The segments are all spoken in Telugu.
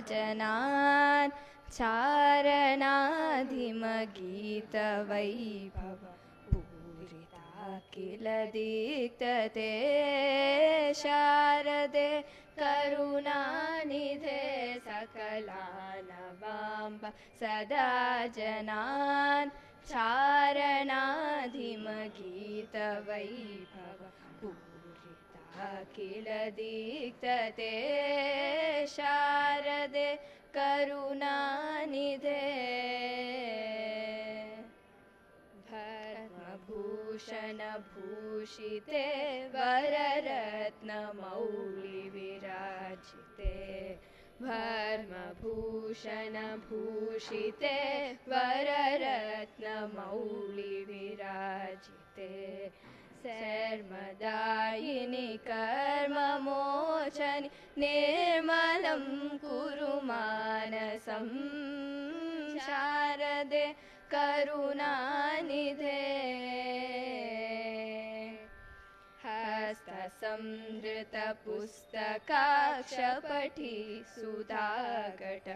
सदाजनान् चारणाधिमगीतवैभव पूरिता किल दीप्तते शारदे करुणानिधे सकलानवाम्ब सदा जनान् चारणाधिमगीतवैभव पूरिता किल दीप्तते शारदे करुणानिधे भूषणभूषिते वररत्नमौलिविराजिते भस्मभूषणभूषिते वररत्नमौलिविराजिते शर्मदायिनि कर्ममोचनि निर्मलं कुरु मानसं शारदे करुणानिधे हस्तसंहृतपुस्तकाक्षपठी सुधाघटमुद्रिके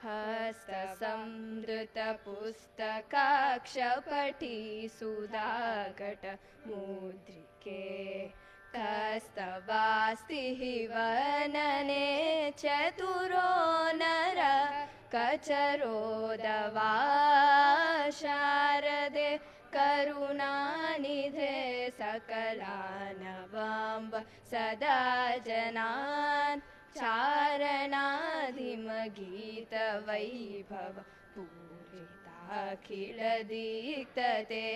हस्तसंहृतपुस्तकाक्षपठी सुधाघटमुद्रिके कस्तवास्ति हि वर्णने चतुरो नर कचरोदवा शारदे करुणानिधे सकलानवाम्ब सदा जनान् चारणाधिमगीतवैभव पूरिताखिल दीप्तते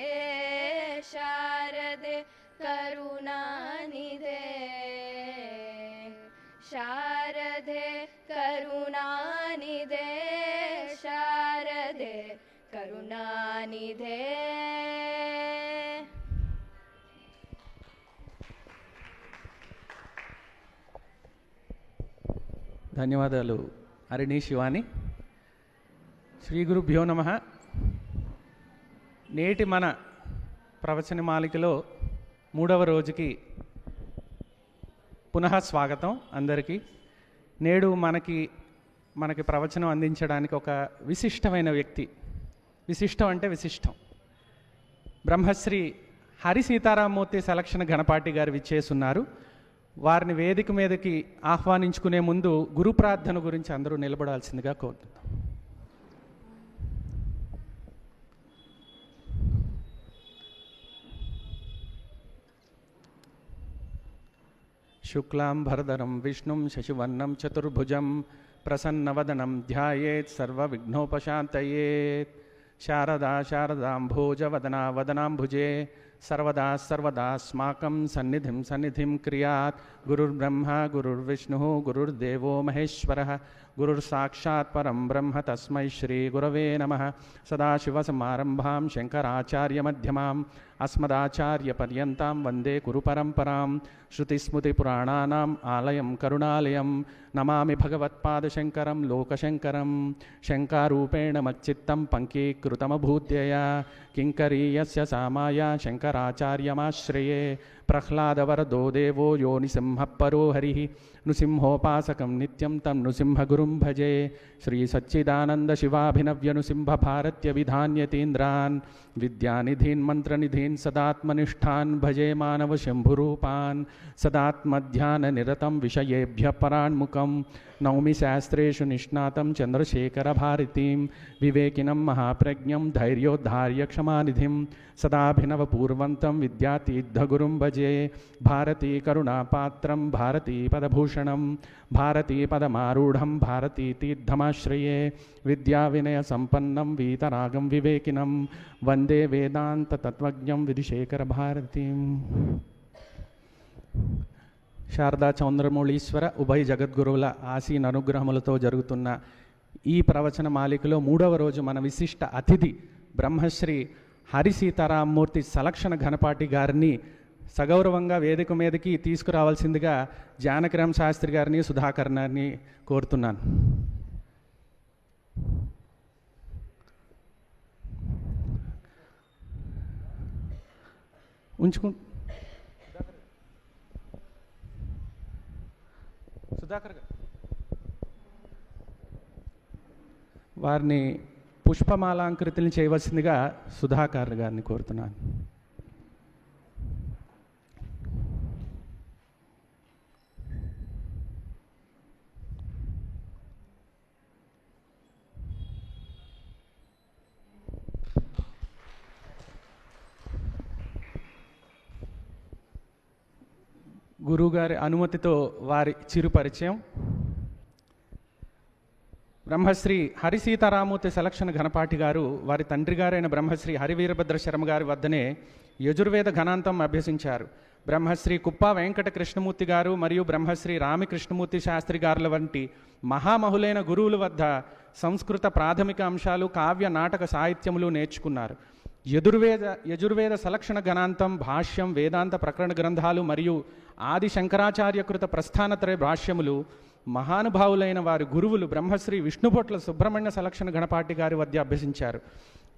शारदे करुणानिधे शारदे करुणानिधे शारदे करुणानिधे. ధన్యవాదాలు హరిణి శివాని. శ్రీ గురుభ్యో నమః. నేటి మన ప్రవచన మాలికలో 3వ రోజుకి పునః స్వాగతం అందరికీ. నేడు మనకి ప్రవచనం అందించడానికి ఒక విశిష్టమైన వ్యక్తి, విశిష్టం అంటే విశిష్టం, బ్రహ్మశ్రీ హరి సీతారామమూర్తి సెలక్షన్ ఘనపాటి గారు విచ్చేస్తున్నారు. వారిని వేదిక మీదకి ఆహ్వానించుకునే ముందు గురు ప్రార్థన గురించి అందరూ నిలబడాల్సిందిగా కోరుతున్నాం. శుక్లాం భరధరం విష్ణుం శశివర్ణం చతుర్భుజం ప్రసన్నవదనం ధ్యాయేత్ సర్వవిఘ్నోపశాంతయేత్. శారదా శారదాంభోజవదనా వదనాంభుజే सर्वदा सर्वदास्माकं सन्निधिं क्रियात्. गुरुर्ब्रह्म गुरुर्विष्णुः गुरुर्देवो महेश्वरः गुरुर्साक्षात् परं ब्रह्म तस्मै श्रीगुरवे नमः. सदाशिवसमारम्भां शङ्कराचार्यमध्यमाम् अस्मदाचार्यपर्यन्तां वन्दे गुरुपरम्परां. श्रुतिस्मृतिपुराणानाम् आलयं करुणालयं नमामि भगवत्पादशङ्करं लोकशङ्करं. शङ्कारूपेण मच्चित्तं पङ्कीकृतमभूद्यया किङ्करीयस्य सामाया शङ्कराचार्यमाश्रये. प्रह्लादवरदो देवो यो निसिंहः परो हरिः नृसिंहोपासकं नित्यं तं नृसिंहगुरुं भजे. श्रीसच्चिदानन्दशिवाभिनव्यनृसिंहभारत्यविधान्यतीन्द्रान् विद्यानिधीन् मन्त्रनिधीन् सदात्मनिष्ठान् भजे मानवशम्भुरूपान्. सदात्मध्याननिरतं विषयेभ्यः परान्मुखं नौमि शास्त्रेषु निष्णातं चन्द्रशेखरभारतीं. विवेकिनं महाप्रज्ञं धैर्योद्धार्यक्षमानिधिं सदाभिनवपूर्वन्तं विद्यातीर्थगुरुं भजे. भारतीकरुणापात्रं भारतीपदभूषणं भारतीपदमारूढं भारतीतीर्थमाश्रये. विद्याविनयसम्पन्नं वीतरागं विवेकिनं वन्दे वेदान्ततत्त्वज्ञं विधुशेखरभारतीम्. శారదా చౌంద్రమౌళీశ్వర ఉభయ జగద్గురువుల ఆసీన అనుగ్రహములతో జరుగుతున్న ఈ ప్రవచన మాలికలో 3వ రోజు మన విశిష్ట అతిథి బ్రహ్మశ్రీ హరి సీతారామమూర్తి సెలక్షన్ ఘనపాటి గారిని సగౌరవంగా వేదిక మీదకి తీసుకురావాల్సిందిగా జానకిరామ్ శాస్త్రి గారిని సుధాకర్ గారిని కోరుతున్నాను. సుధాకర్ గారు వారిని పుష్పమాలాంకృతిని చేయవలసిందిగా సుధాకర్ గారిని కోరుతున్నాను. గురువుగారి అనుమతితో వారి చిరు పరిచయం. బ్రహ్మశ్రీ హరి సీతారామూర్తి సెలక్షన్ ఘనపాటి గారు వారి తండ్రి గారైన బ్రహ్మశ్రీ హరివీరభద్ర శర్మ గారి వద్దనే యజుర్వేద ఘనాంతం అభ్యసించారు. బ్రహ్మశ్రీ కుప్ప వెంకట కృష్ణమూర్తి గారు మరియు బ్రహ్మశ్రీ రామకృష్ణమూర్తి శాస్త్రి గారుల వంటి మహామహులైన గురువుల వద్ద సంస్కృత ప్రాథమిక అంశాలు, కావ్య నాటక సాహిత్యములు నేర్చుకున్నారు. యజుర్వేద సలక్షణ గణాంతం, భాష్యం, వేదాంత ప్రకరణ గ్రంథాలు మరియు ఆది శంకరాచార్యకృత ప్రస్థానత్రయ భాష్యములు మహానుభావులైన వారి గురువులు బ్రహ్మశ్రీ విష్ణుభొట్ల సుబ్రహ్మణ్య సలక్షణ ఘనపాటి గారి వద్ద అభ్యసించారు.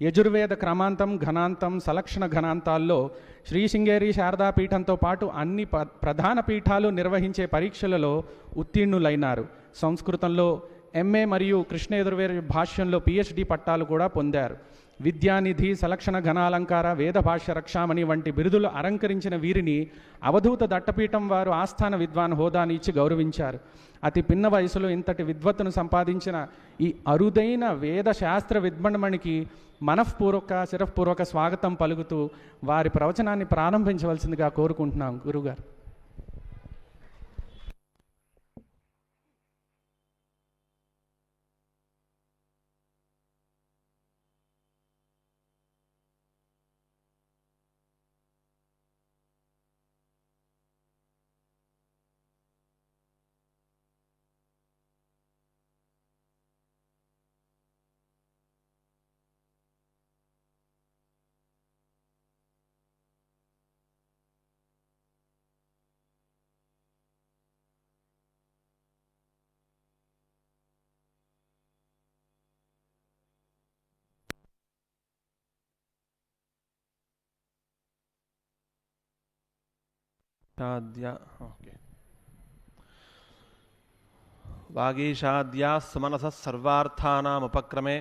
యజుర్వేద క్రమాంతం, ఘనాంతం, సలక్షణ ఘనాంతాల్లో శ్రీ శృంగేరి శారదాపీఠంతో పాటు అన్ని ప్రధాన పీఠాలు నిర్వహించే పరీక్షలలో ఉత్తీర్ణులైనారు. సంస్కృతంలో ఎంఏ మరియు కృష్ణ యజుర్వేద భాష్యంలో పిహెచ్డి పట్టాలు కూడా పొందారు. విద్యానిధి, సలక్షణ ఘనాలంకార, వేద భాష్య రక్షామణి వంటి బిరుదులు అలంకరించిన వీరిని అవధూత దట్టపీఠం వారు ఆస్థాన విద్వాన్ హోదాని ఇచ్చి గౌరవించారు. అతి పిన్న వయసులో ఇంతటి విద్వత్తును సంపాదించిన ఈ అరుదైన వేద శాస్త్ర విద్మణమణికి శిరఃపూర్వక స్వాగతం పలుకుతూ వారి ప్రవచనాన్ని ప్రారంభించవలసిందిగా కోరుకుంటున్నాం. గురుగారు. వాగీషాద్యా సుమనసః సర్వార్థానాముపక్రమే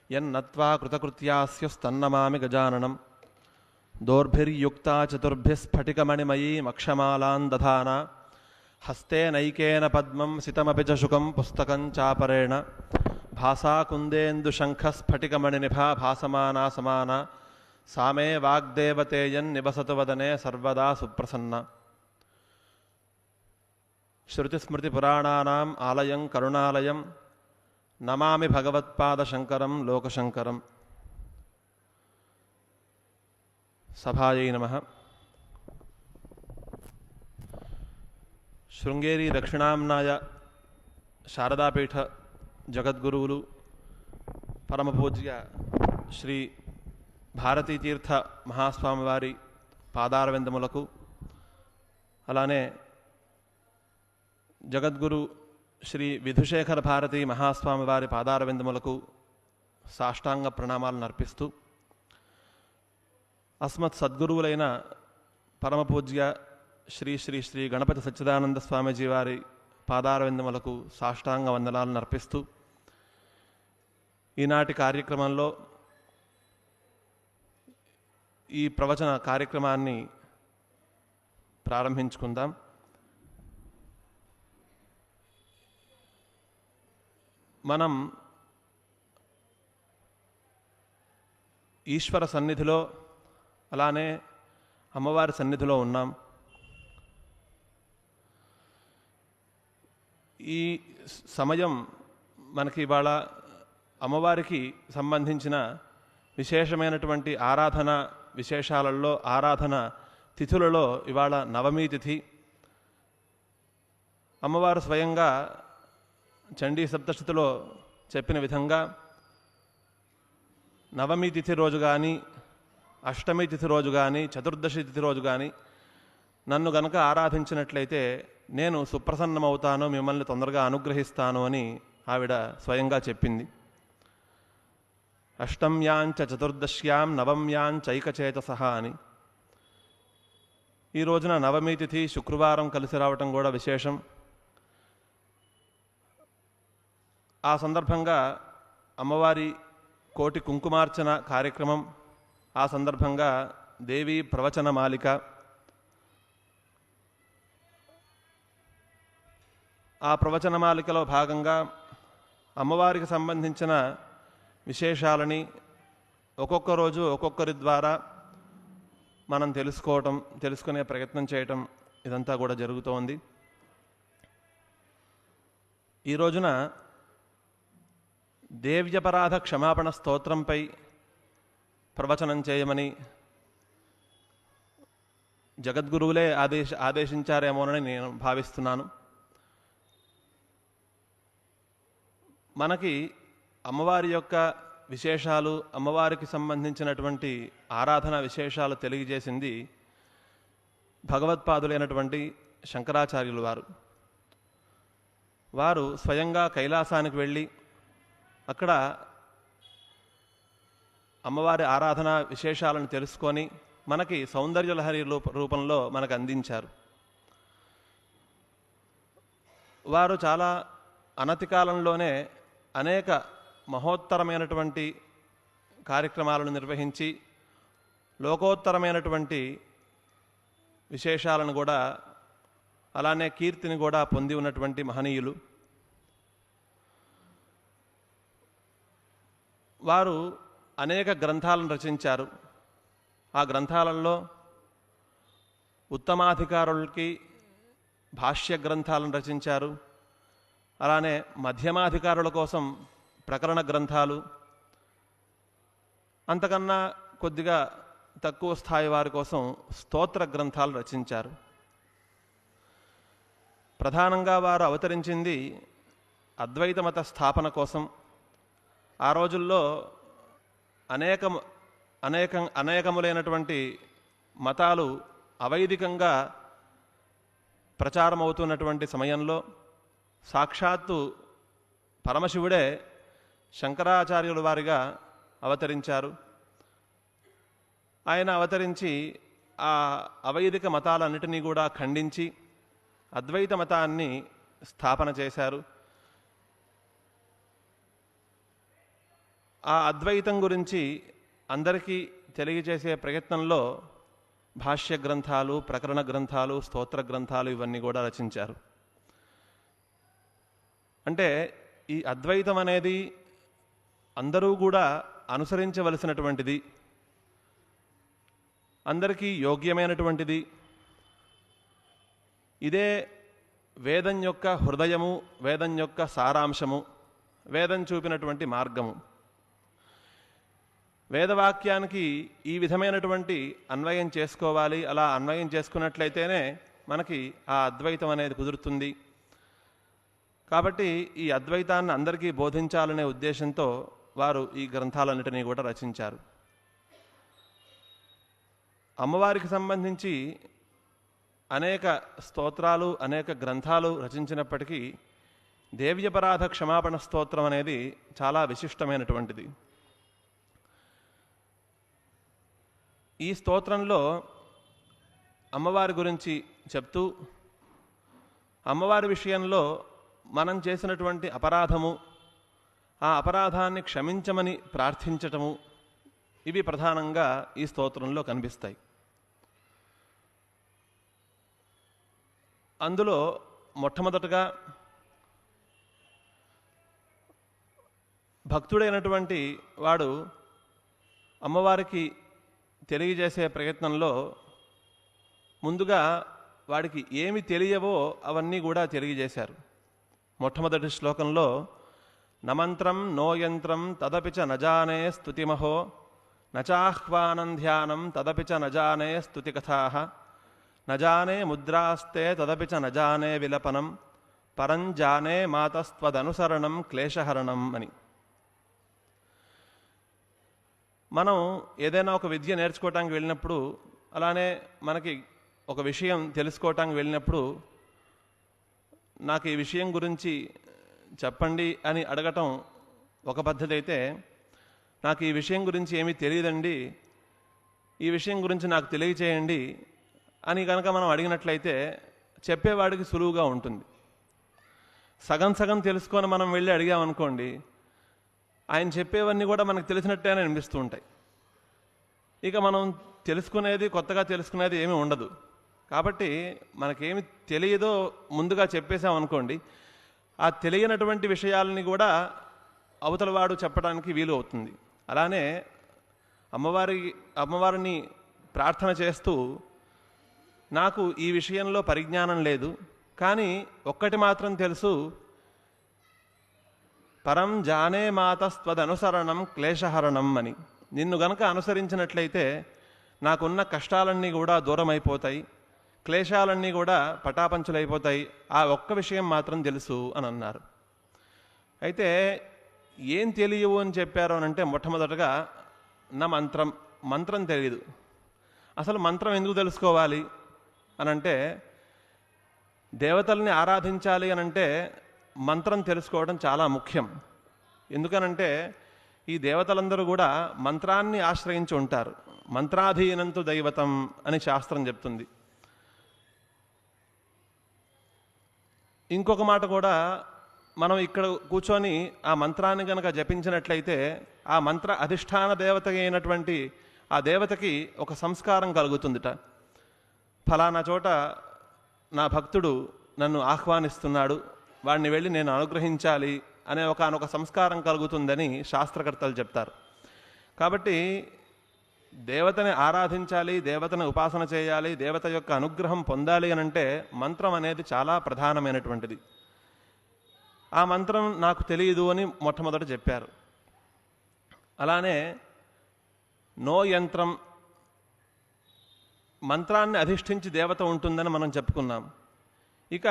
యన్నత్వా కృతకృత్యాస్యుస్తన్నమామి గజాననం దోర్భిర్యుక్తా చతుర్భిః స్ఫటికమణిమయీమక్షమాలాన్ దధానా హస్తే నైకేన పద్మం సితమపి చ శుకం పుస్తకం చాపరేణ భాసా కుందేందుశంఖః స్ఫటికమణినిభా భాసమానా సమానా సామే వాగ్దేవతేయన్ నివసతు వదనే సర్వదా సుప్రసన్న. శృతిస్మృతిపురాణానాం ఆలయం కరుణాలయం నమామి భగవత్పాదశంకరం లోకశంకరం. సభాయై నమః. శృంగేరి దక్షిణాంనాయ శారదాపీఠ జగద్గురువులు పరమపూజ్య శ్రీ భారతీతీర్థ మహాస్వామివారి పాదారవిందములకు, అలానే జగద్గురు శ్రీ విధుశేఖర భారతీ మహాస్వామివారి పాదారవిందములకు సాష్టాంగ ప్రణామాలను అర్పిస్తూ, అస్మత్ సద్గురువులైన పరమపూజ్య శ్రీ శ్రీ శ్రీ గణపతి సచ్చిదానంద స్వామీజీ వారి పాదారవిందములకు సాష్టాంగ వందనాలను అర్పిస్తూ, ఈనాటి కార్యక్రమంలో ఈ ప్రవచన కార్యక్రమాన్ని ప్రారంభించుకుందాం. మనం ఈశ్వర సన్నిధిలో, అలానే అమ్మవారి సన్నిధిలో ఉన్నాం. ఈ సమయం మనకి ఇవాళ అమ్మవారికి సంబంధించిన విశేషమైనటువంటి ఆరాధన విశేషాలలో, ఆరాధన తిథులలో ఇవాళ నవమీ తిథి. అమ్మవారు స్వయంగా చండీ సప్తశతిలో చెప్పిన విధంగా నవమి తిథి రోజు కానీ, అష్టమి తిథి రోజు కానీ, చతుర్దశి తిథి రోజు కానీ నన్ను గనక ఆరాధించినట్లయితే నేను సుప్రసన్నమవుతాను, మిమ్మల్ని తొందరగా అనుగ్రహిస్తాను అని ఆవిడ స్వయంగా చెప్పింది. అష్టమ్యాంచ చతుర్దశ్యాం నవమ్యాంచైకచేతసః అని. ఈ రోజున నవమి తిథి శుక్రవారం కలిసి రావటం కూడా విశేషం. ఆ సందర్భంగా అమ్మవారి కోటి కుంకుమార్చన కార్యక్రమం, ఆ సందర్భంగా దేవీ ప్రవచన మాలిక, ఆ ప్రవచన మాలికలో భాగంగా అమ్మవారికి సంబంధించిన విశేషాలని ఒక్కొక్క రోజు ఒక్కొక్కరి ద్వారా మనం తెలుసుకునే ప్రయత్నం చేయటం ఇదంతా కూడా జరుగుతోంది. ఈ రోజున దేవ్యపరాధ క్షమాపణ స్తోత్రంపై ప్రవచనం చేయమని జగద్గురువులే ఆదేశించారేమోనని నేను భావిస్తున్నాను. మనకి అమ్మవారి యొక్క విశేషాలు, అమ్మవారికి సంబంధించినటువంటి ఆరాధన విశేషాలు తెలియజేసింది భగవత్పాదులైనటువంటి శంకరాచార్యులు వారు స్వయంగా కైలాసానికి వెళ్ళి అక్కడ అమ్మవారి ఆరాధన విశేషాలను తెలుసుకొని మనకి సౌందర్యలహరి రూపంలో మనకు అందించారు. వారు చాలా అనతి కాలంలోనే అనేక మహోత్తరమైనటువంటి కార్యక్రమాలను నిర్వహించి లోకోత్తరమైనటువంటి విశేషాలను కూడా, అలానే కీర్తిని కూడా పొంది ఉన్నటువంటి మహనీయులు. వారు అనేక గ్రంథాలను రచించారు. ఆ గ్రంథాలలో ఉత్తమాధికారులకి భాష్య గ్రంథాలను రచించారు. అలానే మధ్యమాధికారుల కోసం ప్రకరణ గ్రంథాలు, అంతకన్నా కొద్దిగా తక్కువ స్థాయి వారి కోసం స్తోత్ర గ్రంథాలు రచించారు. ప్రధానంగా వారు అవతరించింది అద్వైత మత స్థాపన కోసం. ఆ రోజుల్లో అనేకములైనటువంటి మతాలు అవైదికంగా ప్రచారమవుతున్నటువంటి సమయంలో సాక్షాత్తు పరమశివుడే శంకరాచార్యుల వారిగా అవతరించారు. ఆయన అవతరించి ఆ అవైదిక మతాలన్నిటినీ కూడా ఖండించి అద్వైత మతాన్ని స్థాపన చేశారు. ఆ అద్వైతం గురించి అందరికీ తెలియజేసే ప్రయత్నంలో భాష్య గ్రంథాలు, ప్రకరణ గ్రంథాలు, స్తోత్ర గ్రంథాలు ఇవన్నీ కూడా రచించారు. అంటే ఈ అద్వైతం అనేది అందరూ కూడా అనుసరించవలసినటువంటిది, అందరికీ యోగ్యమైనటువంటిది. ఇదే వేదం యొక్క హృదయము, వేదం యొక్క సారాంశము, వేదం చూపినటువంటి మార్గము. వేదవాక్యానికి ఈ విధమైనటువంటి అన్వయం చేసుకోవాలి. అలా అన్వయం చేసుకున్నట్లయితేనే మనకి ఆ అద్వైతం అనేది కుదురుతుంది. కాబట్టి ఈ అద్వైతాన్ని అందరికీ బోధించాలనే ఉద్దేశంతో వారు ఈ గ్రంథాలన్నిటినీ కూడా రచించారు. అమ్మవారికి సంబంధించి అనేక స్తోత్రాలు, అనేక గ్రంథాలు రచించినప్పటికీ దేవ్యపరాధ క్షమాపణ స్తోత్రం అనేది చాలా విశిష్టమైనటువంటిది. ఈ స్తోత్రంలో అమ్మవారి గురించి చెప్తూ, అమ్మవారి విషయంలో మనం చేసినటువంటి అపరాధము, ఆ అపరాధాన్ని క్షమించమని ప్రార్థించటము, ఇవి ప్రధానంగా ఈ స్తోత్రంలో కనిపిస్తాయి. అందులో మొట్టమొదటగా భక్తుడైనటువంటి వాడు అమ్మవారికి తెలియజేసే ప్రయత్నంలో ముందుగా వాడికి ఏమి తెలియవో అవన్నీ కూడా తెలియజేశారు. మొట్టమొదటి శ్లోకంలో నమంత్రం నో యంత్రం తదపి చ నజానే స్తుతిమహో నచాహ్వానం ధ్యానం తదపి చ నజానే స్తుతికథాః నజానే ముద్రాస్తే తదపి చ నజానే విలపనం పరంజానే మాతస్త్వదనుసరణం క్లేశహరణం అని. మనం ఏదైనా ఒక విద్య నేర్చుకోవటానికి వెళ్ళినప్పుడు, అలానే మనకి ఒక విషయం తెలుసుకోవటానికి వెళ్ళినప్పుడు, నాకు ఈ విషయం గురించి చెప్పండి అని అడగటం ఒక పద్ధతి అయితే, నాకు ఈ విషయం గురించి ఏమీ తెలియదండి, ఈ విషయం గురించి నాకు తెలియచేయండి అని కనుక మనం అడిగినట్లయితే చెప్పేవాడికి సులువుగా ఉంటుంది. సగం సగం తెలుసుకొని మనం వెళ్ళి అడిగామనుకోండి, ఆయన చెప్పేవన్నీ కూడా మనకు తెలిసినట్టే అనిపిస్తూ ఉంటాయి. ఇక మనం తెలుసుకునేది, కొత్తగా తెలుసుకునేది ఏమీ ఉండదు. కాబట్టి మనకేమి తెలియదో ముందుగా చెప్పేశామనుకోండి, ఆ తెలియనటువంటి విషయాలని కూడా అవతలవాడు చెప్పడానికి వీలు అవుతుంది. అలానే అమ్మవారిని ప్రార్థన చేస్తూ, నాకు ఈ విషయంలో పరిజ్ఞానం లేదు, కానీ ఒక్కటి మాత్రం తెలుసు, పరం జానే మాతస్త్వదనుసరణం క్లేశహరణం అని. నిన్ను గనక అనుసరించినట్లయితే నాకున్న కష్టాలన్నీ కూడా దూరం అయిపోతాయి, క్లేశాలన్నీ కూడా పటాపంచులైపోతాయి, ఆ ఒక్క విషయం మాత్రం తెలుసు అని అన్నారు. అయితే ఏం తెలియవు అని చెప్పారు అని అంటే, మొట్టమొదటగా నా మంత్రం తెలియదు. అసలు మంత్రం ఎందుకు తెలుసుకోవాలి అనంటే, దేవతల్ని ఆరాధించాలి అనంటే మంత్రం తెలుసుకోవడం చాలా ముఖ్యం. ఎందుకనంటే ఈ దేవతలందరూ కూడా మంత్రాన్ని ఆశ్రయించి ఉంటారు. మంత్రాధీనంతు దైవతం అని శాస్త్రం చెప్తుంది. ఇంకొక మాట కూడా, మనం ఇక్కడ కూర్చొని ఆ మంత్రాన్ని కనుక జపించినట్లయితే ఆ మంత్ర అధిష్టాన దేవత అయినటువంటి ఆ దేవతకి ఒక సంస్కారం కలుగుతుందిట. ఫలానా చోట నా భక్తుడు నన్ను ఆహ్వానిస్తున్నాడు, వాడిని వెళ్ళి నేను అనుగ్రహించాలి అనే ఒకనొక సంస్కారం కలుగుతుందని శాస్త్రకర్తలు చెప్తారు. కాబట్టి దేవతని ఆరాధించాలి, దేవతని ఉపాసన చేయాలి, దేవత యొక్క అనుగ్రహం పొందాలి అనంటే మంత్రం అనేది చాలా ప్రధానమైనటువంటిది. ఆ మంత్రం నాకు తెలియదు అని మొట్టమొదట చెప్పారు. అలానే నో యంత్రం, మంత్రాన్ని అధిష్ఠించి దేవత ఉంటుందని మనం చెప్పుకున్నాం. ఇక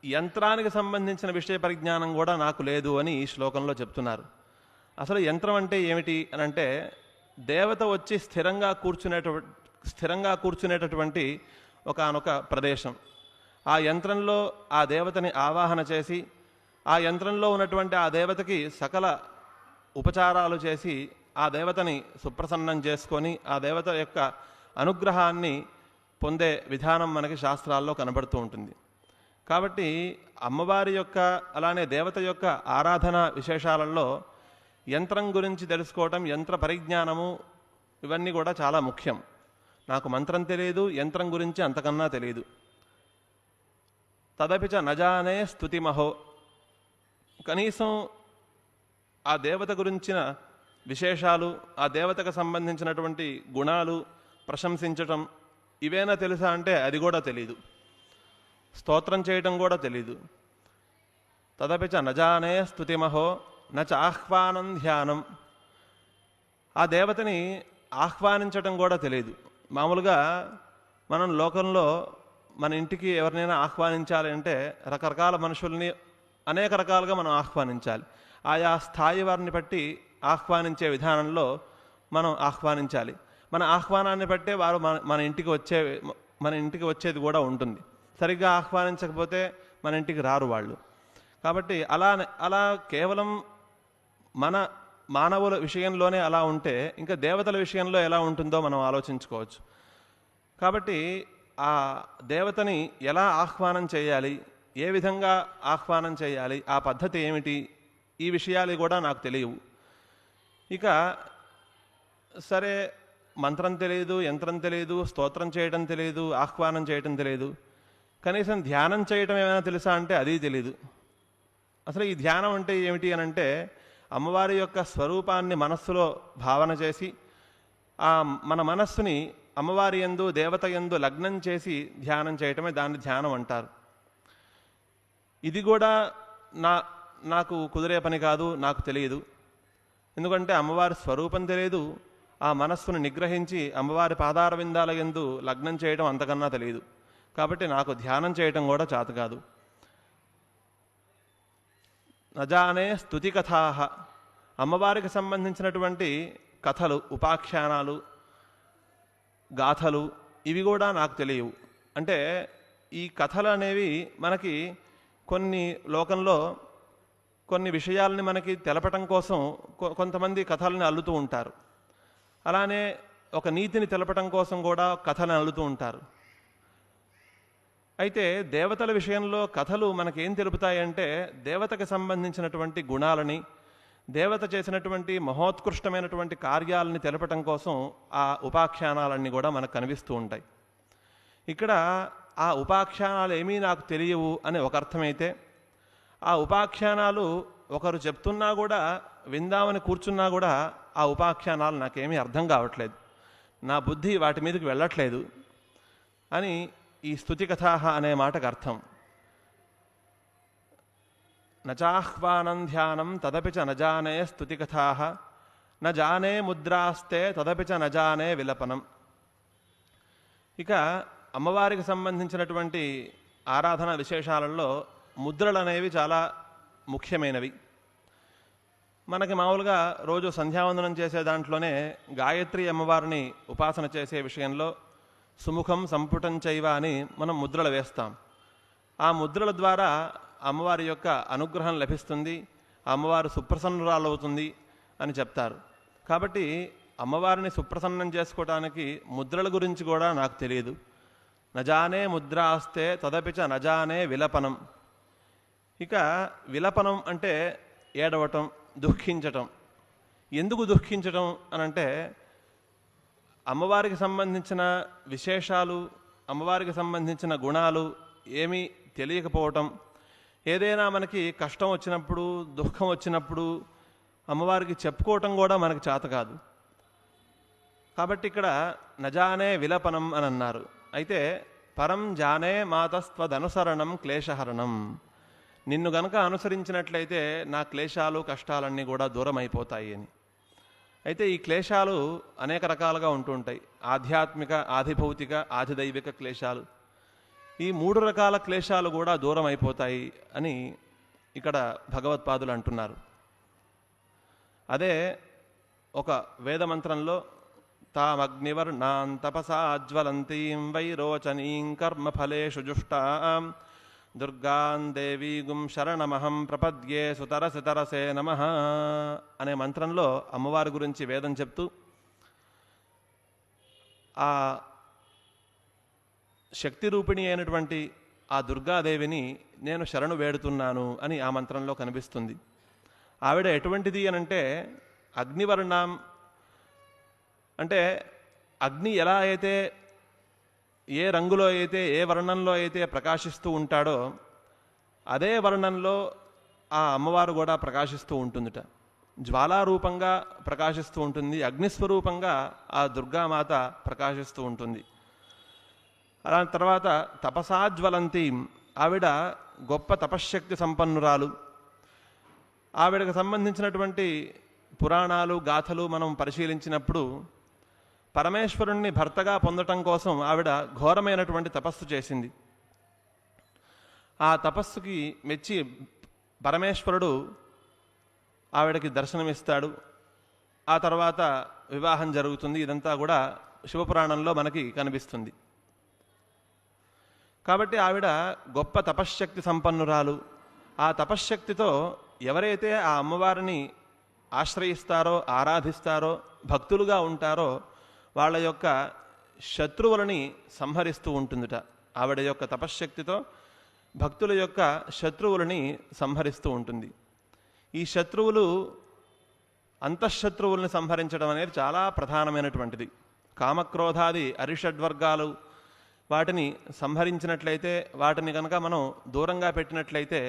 యంత్రానికి సంబంధించిన విషయ పరిజ్ఞానం కూడా నాకు లేదు అని ఈ శ్లోకంలో చెప్తున్నారు. అసలు యంత్రం అంటే ఏమిటి అని అంటే, దేవత వచ్చి స్థిరంగా కూర్చునేటటువంటి ఒకానొక ప్రదేశం. ఆ యంత్రంలో ఆ దేవతని ఆవాహన చేసి, ఆ యంత్రంలో ఉన్నటువంటి ఆ దేవతకి సకల ఉపచారాలు చేసి, ఆ దేవతని సుప్రసన్నం చేసుకొని ఆ దేవత యొక్క అనుగ్రహాన్ని పొందే విధానం మనకి శాస్త్రాల్లో కనబడుతూ ఉంటుంది. కాబట్టి అమ్మవారి యొక్క అలానే దేవత యొక్క ఆరాధన విశేషాలలో యంత్రం గురించి తెలుసుకోవటం, యంత్ర పరిజ్ఞానము, ఇవన్నీ కూడా చాలా ముఖ్యం. నాకు మంత్రం తెలియదు, యంత్రం గురించి అంతకన్నా తెలియదు. తదపిచ నజానే స్తుతిమహో, కనీసం ఆ దేవత గురించిన విశేషాలు, ఆ దేవతకు సంబంధించినటువంటి గుణాలు ప్రశంసించటం ఇవేనా తెలుసా అంటే అది కూడా తెలీదు. స్తోత్రం చేయటం కూడా తెలీదు. తదపిచ నజానే స్తుతిమహో నచ ఆహ్వానం ధ్యానం, ఆ దేవతని ఆహ్వానించటం కూడా తెలియదు. మామూలుగా మనం లోకంలో మన ఇంటికి ఎవరినైనా ఆహ్వానించాలి అంటే రకరకాల మనుషుల్ని అనేక రకాలుగా మనం ఆహ్వానించాలి. ఆయా స్థాయి వారిని బట్టి ఆహ్వానించే విధానంలో మనం ఆహ్వానించాలి. మన ఆహ్వానాన్ని బట్టే వారు మన ఇంటికి వచ్చేది కూడా ఉంటుంది. సరిగ్గా ఆహ్వానించకపోతే మన ఇంటికి రారు వాళ్ళు. కాబట్టి అలా కేవలం మన మానవుల విషయంలోనే అలా ఉంటే ఇంకా దేవతల విషయంలో ఎలా ఉంటుందో మనం ఆలోచించుకోవచ్చు. కాబట్టి ఆ దేవతని ఎలా ఆహ్వానం చేయాలి, ఏ విధంగా ఆహ్వానం చేయాలి, ఆ పద్ధతి ఏమిటి, ఈ విషయాలు కూడా నాకు తెలియవు. ఇక సరే, మంత్రం తెలియదు, యంత్రం తెలియదు, స్తోత్రం చేయడం తెలియదు, ఆహ్వానం చేయడం తెలియదు, కనీసం ధ్యానం చేయటం ఏమైనా తెలుసా అంటే అది తెలీదు. అసలు ఈ ధ్యానం అంటే ఏమిటి అని అంటే, అమ్మవారి యొక్క స్వరూపాన్ని మనస్సులో భావన చేసి ఆ మన మనస్సుని అమ్మవారి యందు, దేవత యందు లగ్నం చేసి ధ్యానం చేయటమే దాన్ని ధ్యానం అంటారు. ఇది కూడా నాకు కుదిరే పని కాదు, నాకు తెలియదు. ఎందుకంటే అమ్మవారి స్వరూపం తెలియదు, ఆ మనస్సును నిగ్రహించి అమ్మవారి పాదార విందాల యందు లగ్నం చేయడం అంతకన్నా తెలియదు. కాబట్టి నాకు ధ్యానం చేయటం కూడా చేత కాదు. నజానే స్తుతి కథాహ, అమ్మవారికి సంబంధించినటువంటి కథలు, ఉపాఖ్యానాలు, గాథలు ఇవి కూడా నాకు తెలియవు. అంటే ఈ కథలు అనేవి మనకి లోకంలో కొన్ని విషయాలని మనకి తెలపటం కోసం కొంతమంది కథల్ని అల్లుతూ ఉంటారు. అలానే ఒక నీతిని తెలపటం కోసం కూడా కథలను అల్లుతూ ఉంటారు. అయితే దేవతల విషయంలో కథలు మనకేం తెలుపుతాయంటే, దేవతకు సంబంధించినటువంటి గుణాలని, దేవత చేసినటువంటి మహోత్కృష్టమైనటువంటి కార్యాలని తెలపటం కోసం ఆ ఉపాఖ్యానాలన్నీ కూడా మనకు కనిపిస్తూ ఉంటాయి. ఇక్కడ ఆ ఉపాఖ్యానాలు ఏమీ నాకు తెలియవు అని ఒక అర్థమైతే, ఆ ఉపాఖ్యానాలు ఒకరు చెప్తున్నా కూడా విందామని కూర్చున్నా కూడా ఆ ఉపాఖ్యానాలు నాకేమీ అర్థం కావట్లేదు, నా బుద్ధి వాటి మీదకి వెళ్ళట్లేదు అని ఈ స్తుతికథాహ అనే మాటకు అర్థం. నచాహ్వానం ధ్యానం తదపి చ నజానే స్తుతికథాహ నజానే ముద్రాస్తే తదపి చ నజానే విలపనం. ఇక అమ్మవారికి సంబంధించినటువంటి ఆరాధన విశేషాలలో ముద్రలు అనేవి చాలా ముఖ్యమైనవి. మనకి మామూలుగా రోజు సంధ్యావందనం చేసే దాంట్లోనే గాయత్రి అమ్మవారిని ఉపాసన చేసే విషయంలో సుముఖం సంపుటం చైవ అని మనం ముద్రలు వేస్తాం. ఆ ముద్రల ద్వారా అమ్మవారి యొక్క అనుగ్రహం లభిస్తుంది, అమ్మవారు సుప్రసన్నురాలవుతుంది అని చెప్తారు. కాబట్టి అమ్మవారిని సుప్రసన్నం చేసుకోవడానికి ముద్రల గురించి కూడా నాకు తెలియదు. నజానే ముద్రాస్తే తదపిచ నజానే విలపనం. ఇక విలపనం అంటే ఏడవటం, దుఃఖించటం. ఎందుకు దుఃఖించటం అనంటే అమ్మవారికి సంబంధించిన విశేషాలు, అమ్మవారికి సంబంధించిన గుణాలు ఏమీ తెలియకపోవటం, ఏదైనా మనకి కష్టం వచ్చినప్పుడు, దుఃఖం వచ్చినప్పుడు అమ్మవారికి చెప్పుకోవటం కూడా మనకి చేత కాదు. కాబట్టి ఇక్కడ నజానే విలపనం అని అన్నారు. అయితే పరం జానే మాతస్త్వదనుసరణం క్లేశహరణం. నిన్ను గనక అనుసరించినట్లయితే నా క్లేశాలు కష్టాలన్నీ కూడా దూరం అయిపోతాయి అని. అయితే ఈ క్లేశాలు అనేక రకాలుగా ఉంటూ ఉంటాయి. ఆధ్యాత్మిక, ఆధిభౌతిక, ఆధిదైవిక క్లేశాలు. ఈ 3 రకాల క్లేశాలు కూడా దూరం అయిపోతాయి అని ఇక్కడ భగవత్పాదులు అంటున్నారు. అదే ఒక వేదమంత్రంలో తామగ్నివర్ణాం తపసా జ్వలంతీం వైరోచనీం కర్మఫలేషు జుష్టాం దుర్గాం దేవీగుం శరణమహం ప్రపద్యే సుతరసితరసే నమః అనే మంత్రంలో అమ్మవారి గురించి వేదం చెప్తూ ఆ శక్తి రూపిణి అయినటువంటి ఆ దుర్గాదేవిని నేను శరణు వేడుతున్నాను అని ఆ మంత్రంలో కనిపిస్తుంది. ఆవిడ ఎటువంటిది అనంటే అగ్నివర్ణం అంటే అగ్ని ఎలా అయితే ఏ రంగులో అయితే ఏ వర్ణంలో అయితే ప్రకాశిస్తూ ఉంటాడో అదే వర్ణంలో ఆ అమ్మవారు కూడా ప్రకాశిస్తూ ఉంటుందిట. జ్వాలారూపంగా ప్రకాశిస్తూ ఉంటుంది, అగ్నిస్వరూపంగా ఆ దుర్గామాత ప్రకాశిస్తూ ఉంటుంది. అలా తర్వాత తపసాజ్వలంతి, ఆవిడ గొప్ప తపశ్శక్తి సంపన్నురాలు. ఆవిడకు సంబంధించినటువంటి పురాణాలు, గాథలు మనం పరిశీలించినప్పుడు పరమేశ్వరుణ్ణి భర్తగా పొందటం కోసం ఆవిడ ఘోరమైనటువంటి తపస్సు చేసింది. ఆ తపస్సుకి మెచ్చి పరమేశ్వరుడు ఆవిడకి దర్శనమిస్తాడు. ఆ తర్వాత వివాహం జరుగుతుంది. ఇదంతా కూడా శివపురాణంలో మనకి కనిపిస్తుంది. కాబట్టి ఆవిడ గొప్ప తపశ్శక్తి సంపన్నురాలు. ఆ తపశ్శక్తితో ఎవరైతే ఆ అమ్మవారిని ఆశ్రయిస్తారో, ఆరాధిస్తారో, భక్తులుగా ఉంటారో వాళ్ళ యొక్క శత్రువులని సంహరిస్తూ ఉంటుందిట. ఆవిడ యొక్క తపశ్శక్తితో భక్తుల యొక్క శత్రువులని సంహరిస్తూ ఉంటుంది. ఈ శత్రువులు, అంతఃశత్రువుల్ని సంహరించడం అనేది చాలా ప్రధానమైనటువంటిది. కామక్రోధాది అరిషడ్వర్గాలు వాటిని సంహరించినట్లయితే, వాటిని కనుక మనం దూరంగా పెట్టినట్లయితే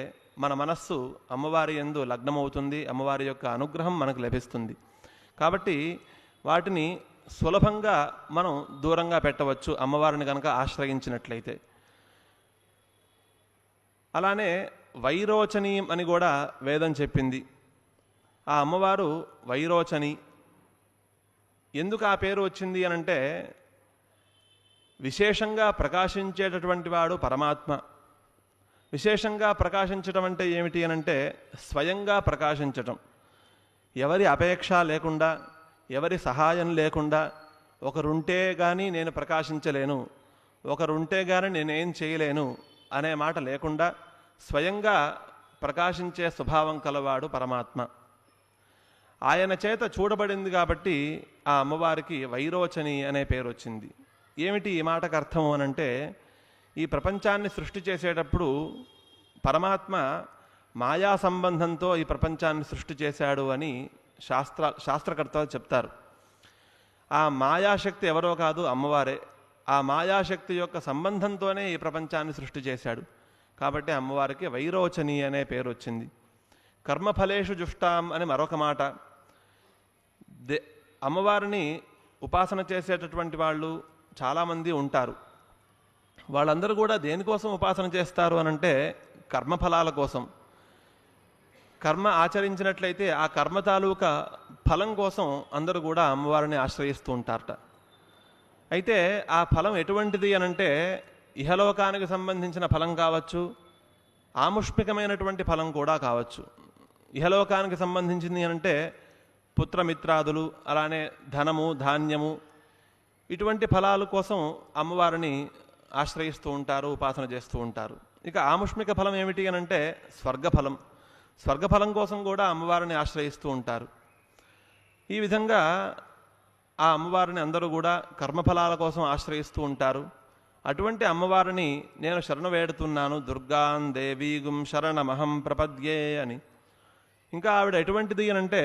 మన మనస్సు అమ్మవారి యందు లగ్నమవుతుంది, అమ్మవారి యొక్క అనుగ్రహం మనకు లభిస్తుంది. కాబట్టి వాటిని సులభంగా మనం దూరంగా పెట్టవచ్చు అమ్మవారిని కనుక ఆశ్రయించినట్లయితే. అలానే వైరోచనీయం అని కూడా వేదం చెప్పింది. ఆ అమ్మవారు వైరోచని. ఎందుకు ఆ పేరు వచ్చింది అనంటే విశేషంగా ప్రకాశించేటటువంటి వాడు పరమాత్మ. విశేషంగా ప్రకాశించడం అంటే ఏమిటి అనంటే స్వయంగా ప్రకాశించటం. ఎవరి అపేక్ష లేకుండా, ఎవరి సహాయం లేకుండా, ఒకరుంటే కానీ నేను ప్రకాశించలేను, ఒకరుంటే కానీ నేనేం చేయలేను అనే మాట లేకుండా స్వయంగా ప్రకాశించే స్వభావం కలవాడు పరమాత్మ. ఆయన చేత చూడబడింది కాబట్టి ఆ అమ్మవారికి వైరోచని అనే పేరు వచ్చింది. ఏమిటి ఈ మాటకు అర్థం అనంటే ఈ ప్రపంచాన్ని సృష్టి చేసేటప్పుడు పరమాత్మ మాయా సంబంధంతో ఈ ప్రపంచాన్ని సృష్టి చేశాడు అని శాస్త్రకర్తలు చెప్తారు. ఆ మాయాశక్తి ఎవరో కాదు, అమ్మవారే. ఆ మాయాశక్తి యొక్క సంబంధంతోనే ఈ ప్రపంచాన్ని సృష్టి చేశాడు. కాబట్టి అమ్మవారికి వైరోచని అనే పేరు వచ్చింది. కర్మఫలేషు జుష్టాం అని మరొక మాట. అమ్మవారిని ఉపాసన చేసేటటువంటి వాళ్ళు చాలామంది ఉంటారు. వాళ్ళందరూ కూడా దేనికోసం ఉపాసన చేస్తారు అనంటే కర్మఫలాల కోసం. కర్మ ఆచరించినట్లయితే ఆ కర్మ తాలూకా ఫలం కోసం అందరూ కూడా అమ్మవారిని ఆశ్రయిస్తూ ఉంటారట. అయితే ఆ ఫలం ఎటువంటిది అనంటే ఇహలోకానికి సంబంధించిన ఫలం కావచ్చు, ఆముష్మికమైనటువంటి ఫలం కూడా కావచ్చు. ఇహలోకానికి సంబంధించింది అంటే పుత్రమిత్రాదులు, అలానే ధనము, ధాన్యము, ఇటువంటి ఫలాల కోసం అమ్మవారిని ఆశ్రయిస్తూ ఉంటారు, ఉపాసన చేస్తూ ఉంటారు. ఇక ఆముష్మిక ఫలం ఏమిటి అనంటే స్వర్గఫలం. స్వర్గఫలం కోసం కూడా అమ్మవారిని ఆశ్రయిస్తూ ఉంటారు. ఈ విధంగా ఆ అమ్మవారిని అందరూ కూడా కర్మఫలాల కోసం ఆశ్రయిస్తూ ఉంటారు. అటువంటి అమ్మవారిని నేను శరణు వేడుతున్నాను, దుర్గాం దేవీగుం శరణమహం ప్రపద్యే అని. ఇంకా ఆవిడ ఎటువంటిది అనంటే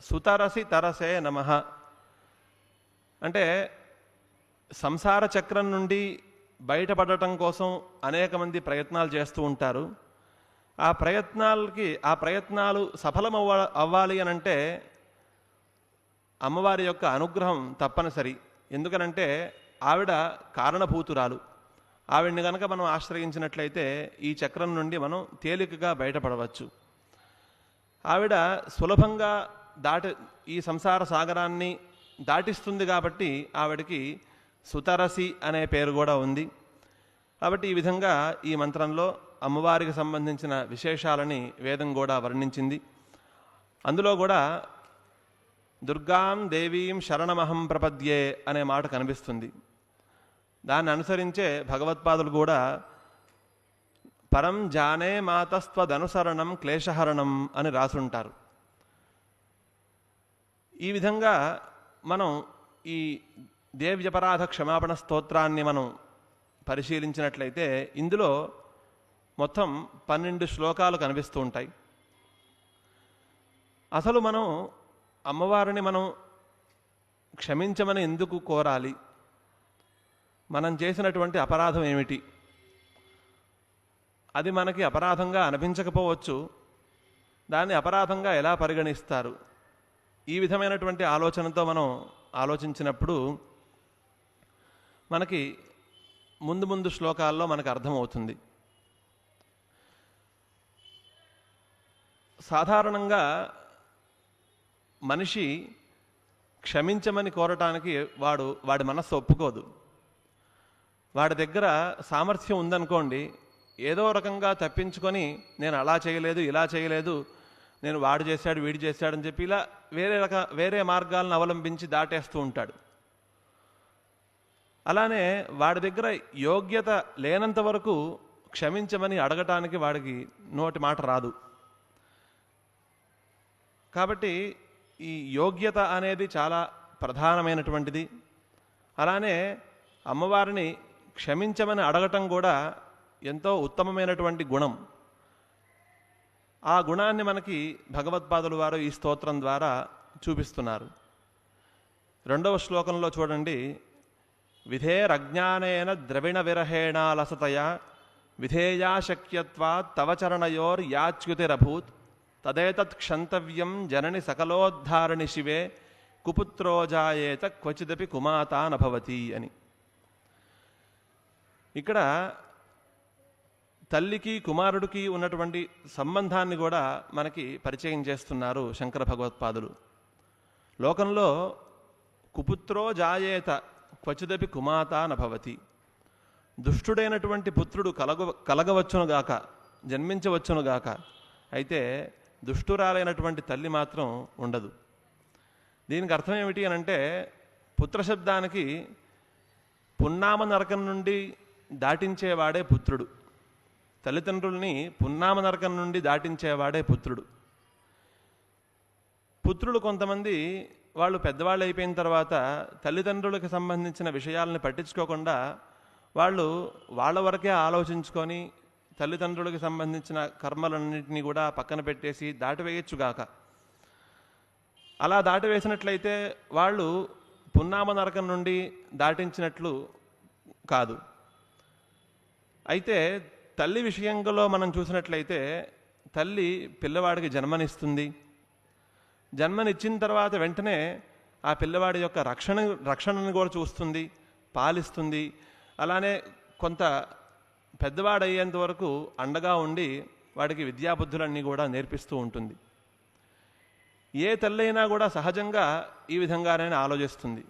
సుతరసి తరసే నమః. అంటే సంసార చక్రం నుండి బయటపడటం కోసం అనేక మంది ప్రయత్నాలు చేస్తూ ఉంటారు. ఆ ప్రయత్నాలు సఫలం అవ్వాలి అనంటే అమ్మవారి యొక్క అనుగ్రహం తప్పనిసరి. ఎందుకనంటే ఆవిడ కారణభూతురాలు. ఆవిడ్ని కనుక మనం ఆశ్రయించినట్లయితే ఈ చక్రం నుండి మనం తేలికగా బయటపడవచ్చు. ఆవిడ సులభంగా ఈ సంసార సాగరాన్ని దాటిస్తుంది. కాబట్టి ఆవిడకి సుతరసి అనే పేరు కూడా ఉంది. కాబట్టి ఈ విధంగా ఈ మంత్రంలో అమ్మవారికి సంబంధించిన విశేషాలని వేదం కూడా వర్ణించింది. అందులో కూడా దుర్గాం దేవీం శరణమహం ప్రపద్యే అనే మాట కనిపిస్తుంది. దాన్ని అనుసరించే భగవత్పాదులు కూడా పరం జానే మాతస్త్వదనుసరణం క్లేశహరణం అని రాసుంటారు. ఈ విధంగా మనం ఈ దేవ్యపరాధ క్షమాపణ స్తోత్రాన్ని మనం పరిశీలించినట్లయితే ఇందులో మొత్తం 12 శ్లోకాలు కనిపిస్తూ ఉంటాయి. అసలు మనం అమ్మవారిని మనం క్షమించమని ఎందుకు కోరాలి? మనం చేసినటువంటి అపరాధం ఏమిటి? అది మనకి అపరాధంగా అనిపించకపోవచ్చు. దాన్ని అపరాధంగా ఎలా పరిగణిస్తారు? ఈ విధమైనటువంటి ఆలోచనతో మనం ఆలోచించినప్పుడు మనకి ముందు శ్లోకాల్లో మనకు అర్థమవుతుంది. సాధారణంగా మనిషి క్షమించమని కోరటానికి వాడి మనస్సు ఒప్పుకోదు. వాడి దగ్గర సామర్థ్యం ఉందనుకోండి, ఏదో రకంగా తప్పించుకొని నేను అలా చేయలేదు, ఇలా చేయలేదు, నేను వాడు చేశాడు, వీడు చేశాడని చెప్పి ఇలా వేరే మార్గాలను అవలంబించి దాటేస్తూ ఉంటాడు. అలానే వాడి దగ్గర యోగ్యత లేనంత వరకు క్షమించమని అడగటానికి వాడికి నోటి మాట రాదు. కాబట్టి ఈ యోగ్యత అనేది చాలా ప్రధానమైనటువంటిది. అలానే అమ్మవారిని క్షమించమని అడగటం కూడా ఎంతో ఉత్తమమైనటువంటి గుణం. ఆ గుణాన్ని మనకి భగవత్పాదులు వారు ఈ స్తోత్రం ద్వారా చూపిస్తున్నారు. 2వ శ్లోకంలో చూడండి, విధేరజ్ఞానేన ద్రవిణ విరహేణాలసతయ విధేయా శక్యత్వాత్ తవ చరణయోర్యాచ్యుతిరభూత్ తదేతత్ క్షంతవ్యం జనని సకలోద్ధారణి శివే కుపుత్రోజాయేత క్వచిదపి కుమాతా నభవతి అని. ఇక్కడ తల్లికి కుమారుడికి ఉన్నటువంటి సంబంధాన్ని కూడా మనకి పరిచయం చేస్తున్నారు శంకర భగవత్పాదులు. లోకంలో కుపుత్రో జాయేత క్వచిదపి కుమాతా నభవతి. దుష్టుడైనటువంటి పుత్రుడు కలగవచ్చునుగాక, జన్మించవచ్చునుగాక, అయితే దుష్టురాలైనటువంటి తల్లి మాత్రం ఉండదు. దీనికి అర్థం ఏమిటి అనంటే పుత్రశబ్దానికి పున్నామ నరకం నుండి దాటించేవాడే పుత్రుడు. తల్లిదండ్రుల్ని పున్నామ నరకం నుండి దాటించేవాడే పుత్రుడు. పుత్రులు కొంతమంది వాళ్ళు పెద్దవాళ్ళు అయిపోయిన తర్వాత తల్లిదండ్రులకు సంబంధించిన విషయాలని పట్టించుకోకుండా వాళ్ళు వాళ్ళ వరకే ఆలోచించుకొని తల్లిదండ్రులకి సంబంధించిన కర్మలన్నింటినీ కూడా పక్కన పెట్టేసి దాటివేయచ్చుగాక. అలా దాటివేసినట్లయితే వాళ్ళు పున్నామ నరకం నుండి దాటించినట్లు కాదు. అయితే తల్లి విషయంలో మనం చూసినట్లయితే తల్లి పిల్లవాడికి జన్మనిస్తుంది. జన్మనిచ్చిన తర్వాత వెంటనే ఆ పిల్లవాడి యొక్క రక్షణను కూడా చూస్తుంది, పాలిస్తుంది. అలానే కొంత పెద్దవాడయ్యేంత వరకు అండగా ఉండి వాడికి విద్యాబుద్ధులన్నీ కూడా నేర్పిస్తూ ఉంటుంది. ఏ తల్లి అయినా కూడా సహజంగా ఈ విధంగానే ఆలోచిస్తుంది.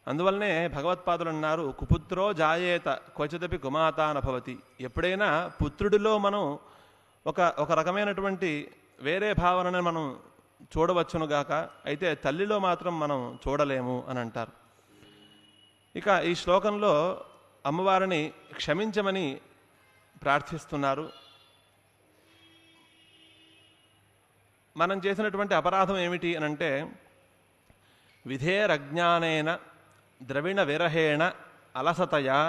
అందువల్లనే భగవత్పాదులు అన్నారు, కుపుత్రో జాయేత క్వచిదపి కుమాతా నభవతి. ఎప్పుడైనా పుత్రుడిలో మనం ఒక రకమైనటువంటి వేరే భావనని మనం చూడవచ్చునుగాక, అయితే తల్లిలో మాత్రం మనం చూడలేము అని అంటారు. ఇక ఈ శ్లోకంలో అమ్మవారిని క్షమించమని ప్రార్థిస్తున్నారు. మనం చేసినటువంటి అపరాధం ఏమిటి అని అంటే, విధేరజ్ఞానేన ద్రవిణ విరహేణ అలసతయా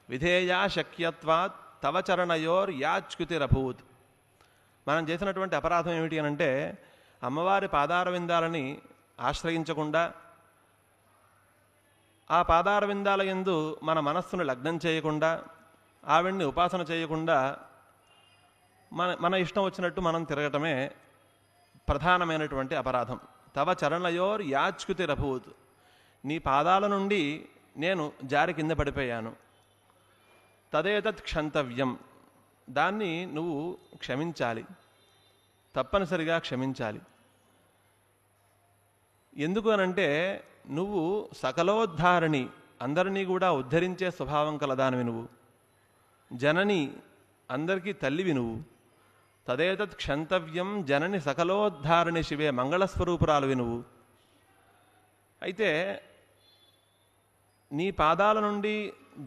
విధేయా శక్యత్వాత్ తవ చరణయోర్ యాచ్యుతిరభూత్. మనం చేసినటువంటి అపరాధం ఏమిటి అని అంటే, అమ్మవారి పాదార విందాలని ఆశ్రయించకుండా, ఆ పాదార విందాల యందు మన మనస్సును లగ్నం చేయకుండా, ఆవిడ్ని ఉపాసన చేయకుండా మన ఇష్టం వచ్చినట్టు మనం తిరగటమే ప్రధానమైనటువంటి అపరాధం. తవ చరణయోర్ యాచ్యుతిరభూత్. నీ పాదాల నుండి నేను జారి కింద పడిపోయాను. తదేతత్ క్షంతవ్యం. దాన్ని నువ్వు క్షమించాలి, తప్పనిసరిగా క్షమించాలి. ఎందుకు అనంటే, నువ్వు సకలోద్ధారిణి, అందరినీ కూడా ఉద్ధరించే స్వభావం కలదానివి నువ్వు. జనని, అందరికీ తల్లివి నువ్వు. తదేతత్ క్షంతవ్యం జనని సకలోద్ధారిణి శివే, మంగళస్వరూపురాలువి నువ్వు. అయితే నీ పాదాల నుండి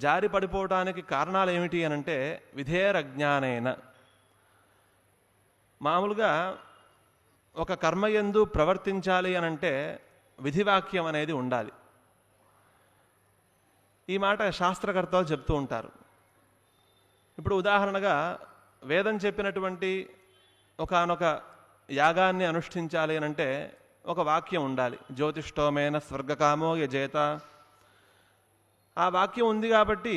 జారి పడిపోవటానికి కారణాలు ఏమిటి అనంటే, విధేరజ్ఞానేన. మామూలుగా ఒక కర్మయందు ప్రవర్తించాలి అనంటే విధివాక్యం అనేది ఉండాలి. ఈ మాట శాస్త్రకర్తలు చెప్తూ ఉంటారు. ఇప్పుడు ఉదాహరణగా వేదం చెప్పినటువంటి ఒకానొక యాగాన్ని అనుష్ఠించాలి అనంటే ఒక వాక్యం ఉండాలి. జ్యోతిష్టోమేన స్వర్గకామో యజేత. ఆ వాక్యం ఉంది కాబట్టి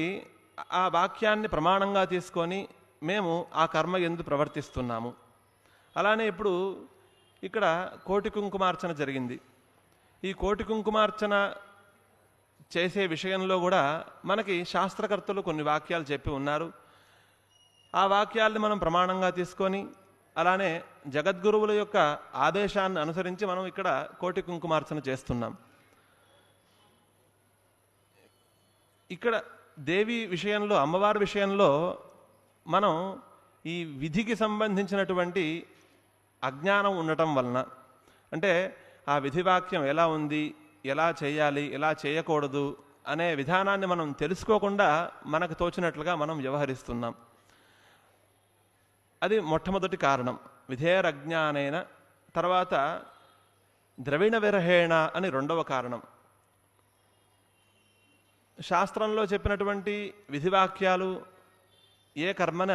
ఆ వాక్యాన్ని ప్రమాణంగా తీసుకొని మేము ఆ కర్మ యందు ప్రవర్తిస్తున్నాము. అలానే ఇప్పుడు ఇక్కడ కోటి కుంకుమార్చన జరిగింది. ఈ కోటి కుంకుమార్చన చేసే విషయంలో కూడా మనకి శాస్త్రకర్తలు కొన్ని వాక్యాలు చెప్పి ఉన్నారు. ఆ వాక్యాల్ని మనం ప్రమాణంగా తీసుకొని, అలానే జగద్గురువుల యొక్క ఆదేశాన్ని అనుసరించి మనం ఇక్కడ కోటి కుంకుమార్చన చేస్తున్నాం. ఇక్కడ దేవి విషయంలో, అమ్మవారి విషయంలో మనం ఈ విధికి సంబంధించినటువంటి అజ్ఞానం ఉండటం వలన, అంటే ఆ విధివాక్యం ఎలా ఉంది, ఎలా చేయాలి, ఎలా చేయకూడదు అనే విధానాన్ని మనం తెలుసుకోకుండా మనకు తోచినట్లుగా మనం వ్యవహరిస్తున్నాం. అది మొట్టమొదటి కారణం, విధేరజ్ఞానేన. తర్వాత ద్రవిణ విరహేణ అని రెండవ కారణం. శాస్త్రంలో చెప్పినటువంటి విధివాక్యాలు, ఏ కర్మని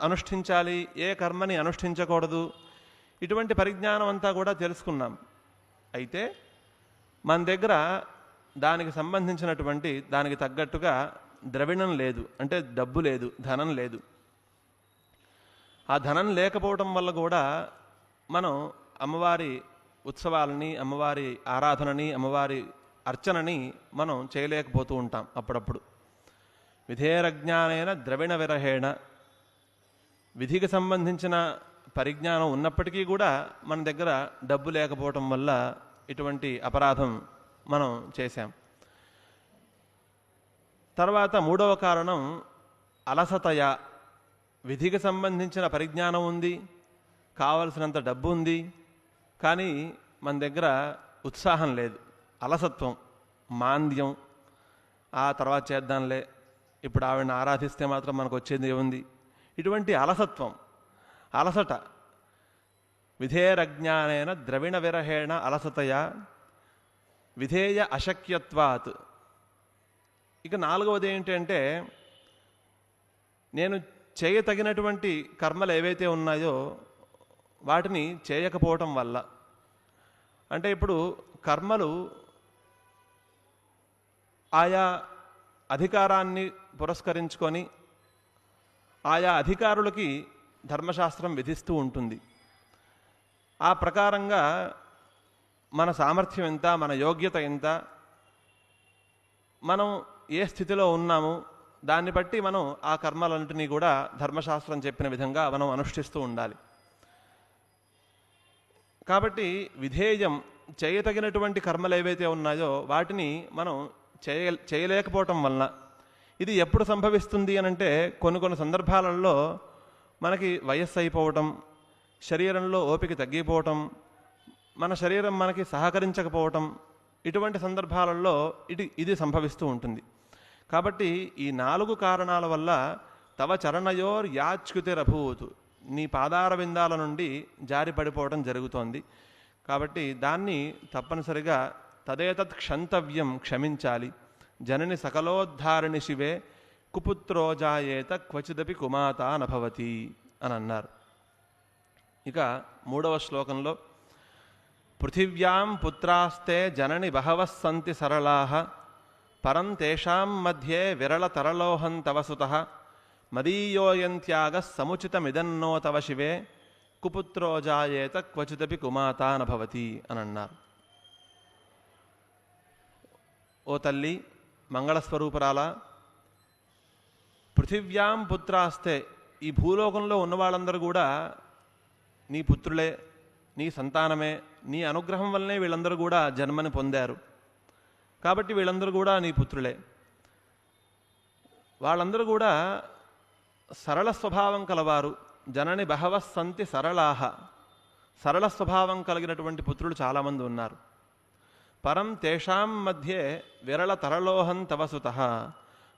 అనుష్ఠించాలి, ఏ కర్మని అనుష్ఠించకూడదు, ఇటువంటి పరిజ్ఞానం అంతా కూడా తెలుసుకున్నాం. అయితే మన దగ్గర దానికి సంబంధించినటువంటి, దానికి తగ్గట్టుగా ద్రవిణం లేదు, అంటే డబ్బు లేదు, ధనం లేదు. ఆ ధనం లేకపోవటం వల్ల కూడా మనం అమ్మవారి ఉత్సవాలని, అమ్మవారి ఆరాధనని, అమ్మవారి అర్చనని మనం చేయలేకపోతూ ఉంటాం అప్పుడప్పుడు. విధేరజ్ఞానేన ద్రవిణ విరహేణ. విధికి సంబంధించిన పరిజ్ఞానం ఉన్నప్పటికీ కూడా మన దగ్గర డబ్బు లేకపోవటం వల్ల ఇటువంటి అపరాధం మనం చేశాం. తర్వాత మూడవ కారణం అలసతయ. విధికి సంబంధించిన పరిజ్ఞానం ఉంది, కావలసినంత డబ్బు ఉంది, కానీ మన దగ్గర ఉత్సాహం లేదు. అలసత్వం, మాంద్యం. ఆ తర్వాత చేద్దాంలే, ఇప్పుడు ఆవిడని ఆరాధిస్తే మాత్రం మనకు వచ్చేది ఏముంది, ఇటువంటి అలసత్వం, అలసట. విధేరజ్ఞానేన ద్రవిణ విరహేణ అలసతయ విధేయ అశక్యత్వాత్. ఇక నాలుగవది ఏంటంటే, నేను చేయతగినటువంటి కర్మలు ఏవైతే ఉన్నాయో వాటిని చేయకపోవటం వల్ల, అంటే ఇప్పుడు కర్మలు ఆయా అధికారాన్ని పురస్కరించుకొని ఆయా అధికారులకి ధర్మశాస్త్రం విధిస్తూ ఉంటుంది. ఆ ప్రకారంగా మన సామర్థ్యం ఎంత, మన యోగ్యత ఎంత, మనం ఏ స్థితిలో ఉన్నాము దాన్ని బట్టి మనం ఆ కర్మలన్నింటినీ కూడా ధర్మశాస్త్రం చెప్పిన విధంగా మనం అనుష్ఠిస్తూ ఉండాలి. కాబట్టి విధేయం, చేయతగినటువంటి కర్మలు ఏవైతే ఉన్నాయో వాటిని మనం చేయలేకపోవటం వలన ఇది ఎప్పుడు సంభవిస్తుంది అనంటే కొన్ని సందర్భాలలో మనకి వయస్సు అయిపోవటం, శరీరంలో ఓపిక తగ్గిపోవటం, మన శరీరం మనకి సహకరించకపోవటం, ఇటువంటి సందర్భాలలో ఇది సంభవిస్తూ ఉంటుంది. కాబట్టి ఈ 4 కారణాల వల్ల తవ చరణయోర్ యాచ్యుతిరభూతు, నీ పాదార విందాల నుండి జారి పడిపోవడం జరుగుతోంది. కాబట్టి దాన్ని తప్పనిసరిగా తదేతత్ క్షంతవ్యం, క్షమించాలి. జనని సకలోద్ధారిణి శివే కుపుత్రోజాయేత క్వచిదపి కుమాత నభవతి అని అన్నారు. ఇక 3వ శ్లోకంలో పృథివ్యాం పుత్రాస్తే జనని బహవః సంతి సరళాః పరం తేషాం మధ్యే విరళతరలోహం తవ సుతః మదీయోయం త్యాగః సముచితమిదన్నో తవ శివే కుపుత్రోజాయేత క్వచిదపి కుమాత నభవతి అని అన్నారు. ఓ తల్లి, మంగళస్వరూపరాల, పృథివ్యాం పుత్రాస్తే, ఈ భూలోకంలో ఉన్న వాళ్ళందరూ కూడా నీ పుత్రులే, నీ సంతానమే, నీ అనుగ్రహం వల్లనే వీళ్ళందరూ కూడా జన్మని పొందారు. కాబట్టి వీళ్ళందరూ కూడా నీ పుత్రులే. వాళ్ళందరూ కూడా సరళ స్వభావం కలవారు. జనని బహవః సంతి సరళాః, సరళ స్వభావం కలిగినటువంటి పుత్రులు చాలామంది ఉన్నారు. పరం తేషాం మధ్యే విరళ తరలోహం తవ సుతః,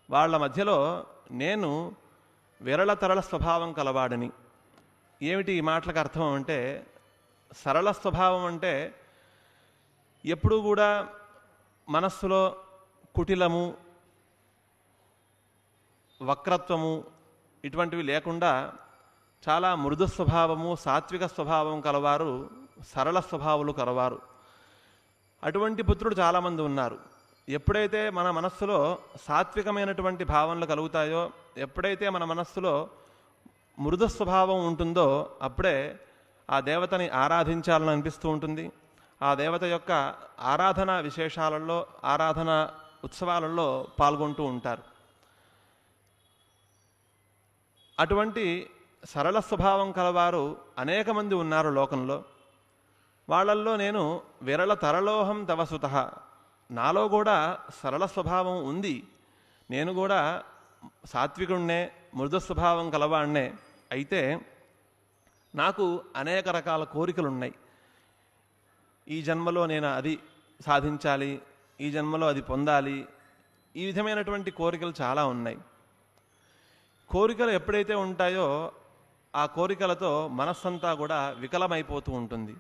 వాళ్ళ మధ్యలో నేను విరళ తరళ స్వభావం కలవాడిని. ఏమిటి ఈ మాటలకు అర్థం అంటే, సరళ స్వభావం అంటే ఎప్పుడూ కూడా మనస్సులో కుటిలము, వక్రత్వము ఇటువంటివి లేకుండా చాలా మృదు స్వభావము, సాత్విక స్వభావం కలవారు, సరళ స్వభావాలు కలవారు. అటువంటి పుత్రుడు చాలామంది ఉన్నారు. ఎప్పుడైతే మన మనస్సులో సాత్వికమైనటువంటి భావనలు కలుగుతాయో, ఎప్పుడైతే మన మనస్సులో మృదు స్వభావం ఉంటుందో అప్పుడే ఆ దేవతని ఆరాధించాలని అనిపిస్తూ ఉంటుంది. ఆ దేవత యొక్క ఆరాధన విశేషాలలో, ఆరాధన ఉత్సవాలలో పాల్గొంటూ ఉంటారు. అటువంటి సరళ స్వభావం కలవారు అనేక మంది ఉన్నారు లోకంలో. వాళ్ళల్లో నేను విరళ తరలోహం తవ సుతః, నాలో కూడా సరళ స్వభావం ఉంది. నేను కూడా సాత్వికుణ్ణే, మృదు స్వభావం కలవాణ్ణే. అయితే నాకు అనేక రకాల కోరికలు ఉన్నాయి. ఈ జన్మలో నేను అది సాధించాలి, ఈ జన్మలో అది పొందాలి, ఈ విధమైనటువంటి కోరికలు చాలా ఉన్నాయి. కోరికలు ఎప్పుడైతే ఉంటాయో ఆ కోరికలతో మనస్సంతా కూడా వికలమైపోతూ ఉంటుంది.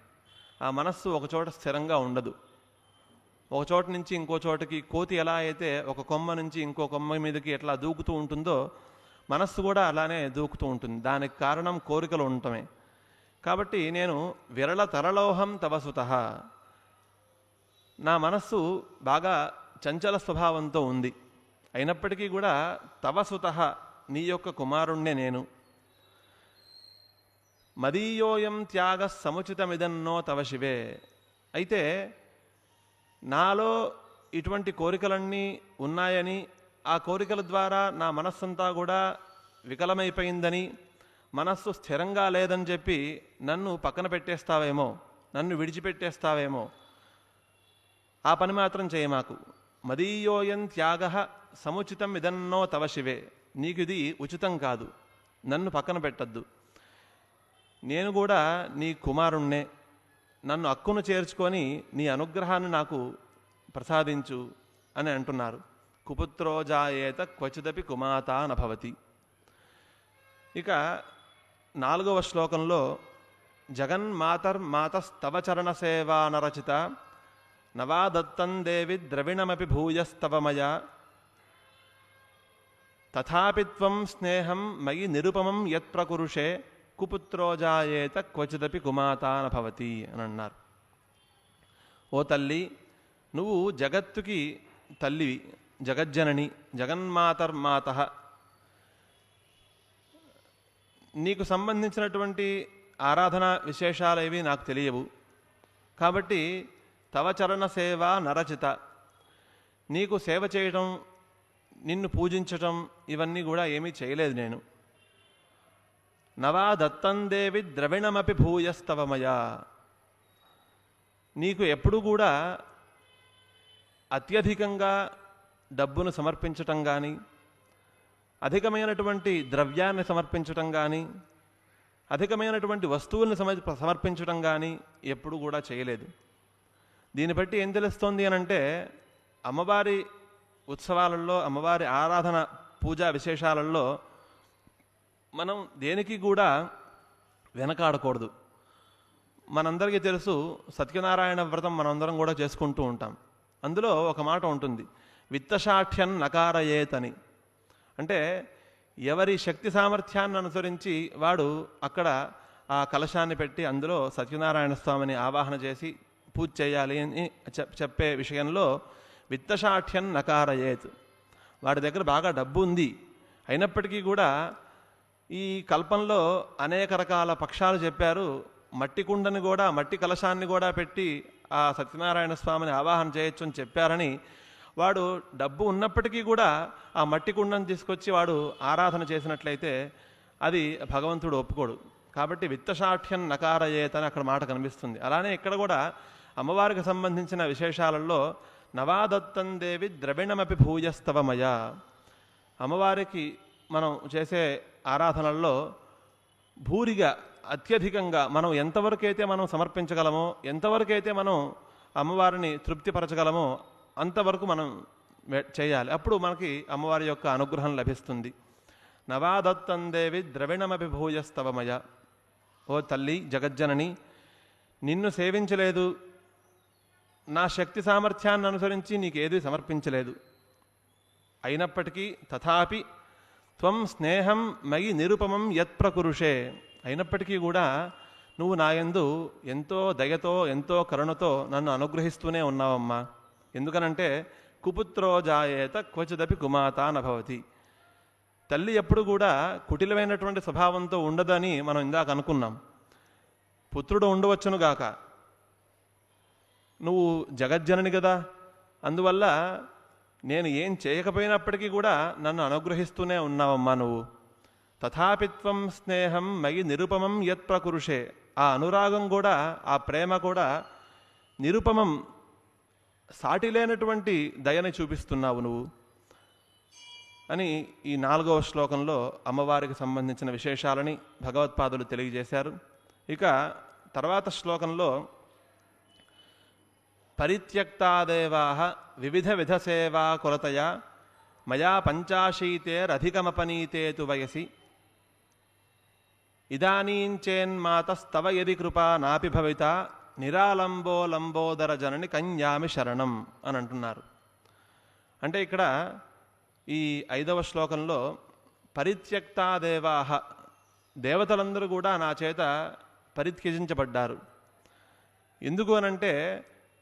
ఆ మనస్సు ఒకచోట స్థిరంగా ఉండదు. ఒక చోట నుంచి ఇంకో చోటకి, కోతి ఎలా అయితే ఒక కొమ్మ నుంచి ఇంకో కొమ్మ మీదకి ఎట్లా దూకుతూ ఉంటుందో మనస్సు కూడా అలానే దూకుతూ ఉంటుంది. దానికి కారణం కోరికలు ఉండటమే. కాబట్టి నేను విరళ తరలోహం తవ సుతః, నా మనస్సు బాగా చంచల స్వభావంతో ఉంది. అయినప్పటికీ కూడా తవ సుతః, నీ యొక్క కుమారుణ్ణే నేను. మదీయోయం త్యాగ సముచితమిదన్నో తవ శివే. అయితే నాలో ఇటువంటి కోరికలన్నీ ఉన్నాయని, ఆ కోరికల ద్వారా నా మనస్సంతా కూడా వికలమైపోయిందని, మనస్సు స్థిరంగా లేదని చెప్పి నన్ను పక్కన పెట్టేస్తావేమో, నన్ను విడిచిపెట్టేస్తావేమో, ఆ పని మాత్రం చేయమాకు. మదీయోయం త్యాగ సముచితం ఇదన్నో తవ శివే, నీకు ఇది ఉచితం కాదు, నన్ను పక్కన పెట్టద్దు. నేను కూడా నీ కుమారుణ్ణే, నన్ను అక్కును చేర్చుకొని నీ అనుగ్రహాన్ని నాకు ప్రసాదించు అని అంటున్నారు. కుపుత్రోజాయేత క్వచిదపి కుమాత నభవతి. ఇక 4వ శ్లోకంలో జగన్మాతర్మాతస్తవ చరణ సేవా నరచిత నవా దత్తం దేవి ద్రవిణమపి భూయస్తవ మయా తథాపి త్వం స్నేహం మయి నిరుపమం యత్ ప్రకురుషే కుపుత్రో జాయేత క్వచిదపి కుమాతాన భవతి అని అన్నారు. ఓ తల్లి, నువ్వు జగత్తుకి తల్లివి, జగజ్జనని, జగన్మాతర్మాత. నీకు సంబంధించినటువంటి ఆరాధన విశేషాలేవి నాకు తెలియవు. కాబట్టి తవ చరణ సేవ నరచిత, నీకు సేవ చేయటం, నిన్ను పూజించటం ఇవన్నీ కూడా ఏమీ చేయలేదు నేను. నవా దత్తందేవి ద్రవిణమపి భూయస్తవమయా, నీకు ఎప్పుడూ కూడా అత్యధికంగా డబ్బును సమర్పించటం కానీ, అధికమైనటువంటి ద్రవ్యాన్ని సమర్పించటం కానీ, అధికమైనటువంటి వస్తువుల్ని సమర్పించటం కానీ ఎప్పుడు కూడా చేయలేదు. దీన్ని బట్టి ఏం తెలుస్తోంది అనంటే, అమ్మవారి ఉత్సవాలలో, అమ్మవారి ఆరాధన పూజా విశేషాలలో మనం దేనికి కూడా వెనకాడకూడదు. మనందరికీ తెలుసు, సత్యనారాయణ వ్రతం మనందరం కూడా చేసుకుంటూ ఉంటాం. అందులో ఒక మాట ఉంటుంది, విత్తశాఠ్యన్ నకారయేత్ అని. అంటే ఎవరి శక్తి సామర్థ్యాన్ని అనుసరించి వాడు అక్కడ ఆ కలశాన్ని పెట్టి అందులో సత్యనారాయణ స్వామిని ఆవాహన చేసి పూజ చేయాలి అని చెప్పే విషయంలో విత్తశాఠ్యన్ నకారయేత్. వాడి దగ్గర బాగా డబ్బు ఉంది, అయినప్పటికీ కూడా ఈ కల్పంలో అనేక రకాల పక్షాలు చెప్పారు. మట్టి కుండని కూడా, మట్టి కలశాన్ని కూడా పెట్టి ఆ సత్యనారాయణ స్వామిని ఆవాహన చేయొచ్చు అని చెప్పారని, వాడు డబ్బు ఉన్నప్పటికీ కూడా ఆ మట్టి కుండను తీసుకొచ్చి వాడు ఆరాధన చేసినట్లయితే అది భగవంతుడు ఒప్పుకోడు. కాబట్టి విత్తశాఠ్యన్ నకారయేత్ అని అక్కడ మాట కనిపిస్తుంది. అలానే ఇక్కడ కూడా అమ్మవారికి సంబంధించిన విశేషాలలో నవాదత్తం దేవి ద్రవిణమపి భూయస్తవమయ, అమ్మవారికి మనం చేసే ఆరాధనల్లో భూరిగా, అత్యధికంగా మనం ఎంతవరకైతే మనం సమర్పించగలమో, ఎంతవరకైతే మనం అమ్మవారిని తృప్తిపరచగలమో అంతవరకు మనం చేయాలి. అప్పుడు మనకి అమ్మవారి యొక్క అనుగ్రహం లభిస్తుంది. నవాదత్తం దేవి ద్రవిణమపి భూయస్తవమయ, ఓ తల్లి జగజ్జనని, నిన్ను సేవించలేదు, నా శక్తి సామర్థ్యాన్ని అనుసరించి నీకేది సమర్పించలేదు. అయినప్పటికీ తథాపి త్వం స్నేహం మయి నిరుపమం యత్ ప్రకురుషే, అయినప్పటికీ కూడా నువ్వు నాయందు ఎంతో దయతో, ఎంతో కరుణతో నన్ను అనుగ్రహిస్తూనే ఉన్నావమ్మా. ఎందుకనంటే కుపుత్రో జాయేత క్వచిదపి కుమాతా నభవతి, తల్లి ఎప్పుడు కూడా కుటిలమైనటువంటి స్వభావంతో ఉండదని మనం ఇందాక అనుకున్నాం. పుత్రుడు ఉండవచ్చునుగాక, నువ్వు జగజ్జనని కదా, అందువల్ల నేను ఏం చేయకపోయినప్పటికీ కూడా నన్ను అనుగ్రహిస్తూనే ఉన్నావమ్మా నువ్వు. తథాపిత్వం స్నేహం మయి నిరుపమం యత్ ప్రకురుషే, ఆ అనురాగం కూడా, ఆ ప్రేమ కూడా నిరుపమం, సాటి లేనటువంటి దయని చూపిస్తున్నావు నువ్వు అని ఈ 4వ శ్లోకంలో అమ్మవారికి సంబంధించిన విశేషాలని భగవత్పాదులు తెలియజేశారు. ఇక తర్వాత శ్లోకంలో పరిత్యక్తాదేవాః వివిధ విధ సేవా కొలతయా మయా పంచాశీతేరధికమపనీతే తు వయసి ఇదానీంచేన్మాతస్తవ యది కృపా నాపి భవిత నిరాలంబో లంబోదర జనని కన్యామి శరణం అని అంటున్నారు. అంటే ఇక్కడ ఈ 5వ శ్లోకంలో పరిత్యక్తాదేవాః, దేవతలందరూ కూడా నా చేత పరిత్యజించబడ్డారు. ఎందుకు అనంటే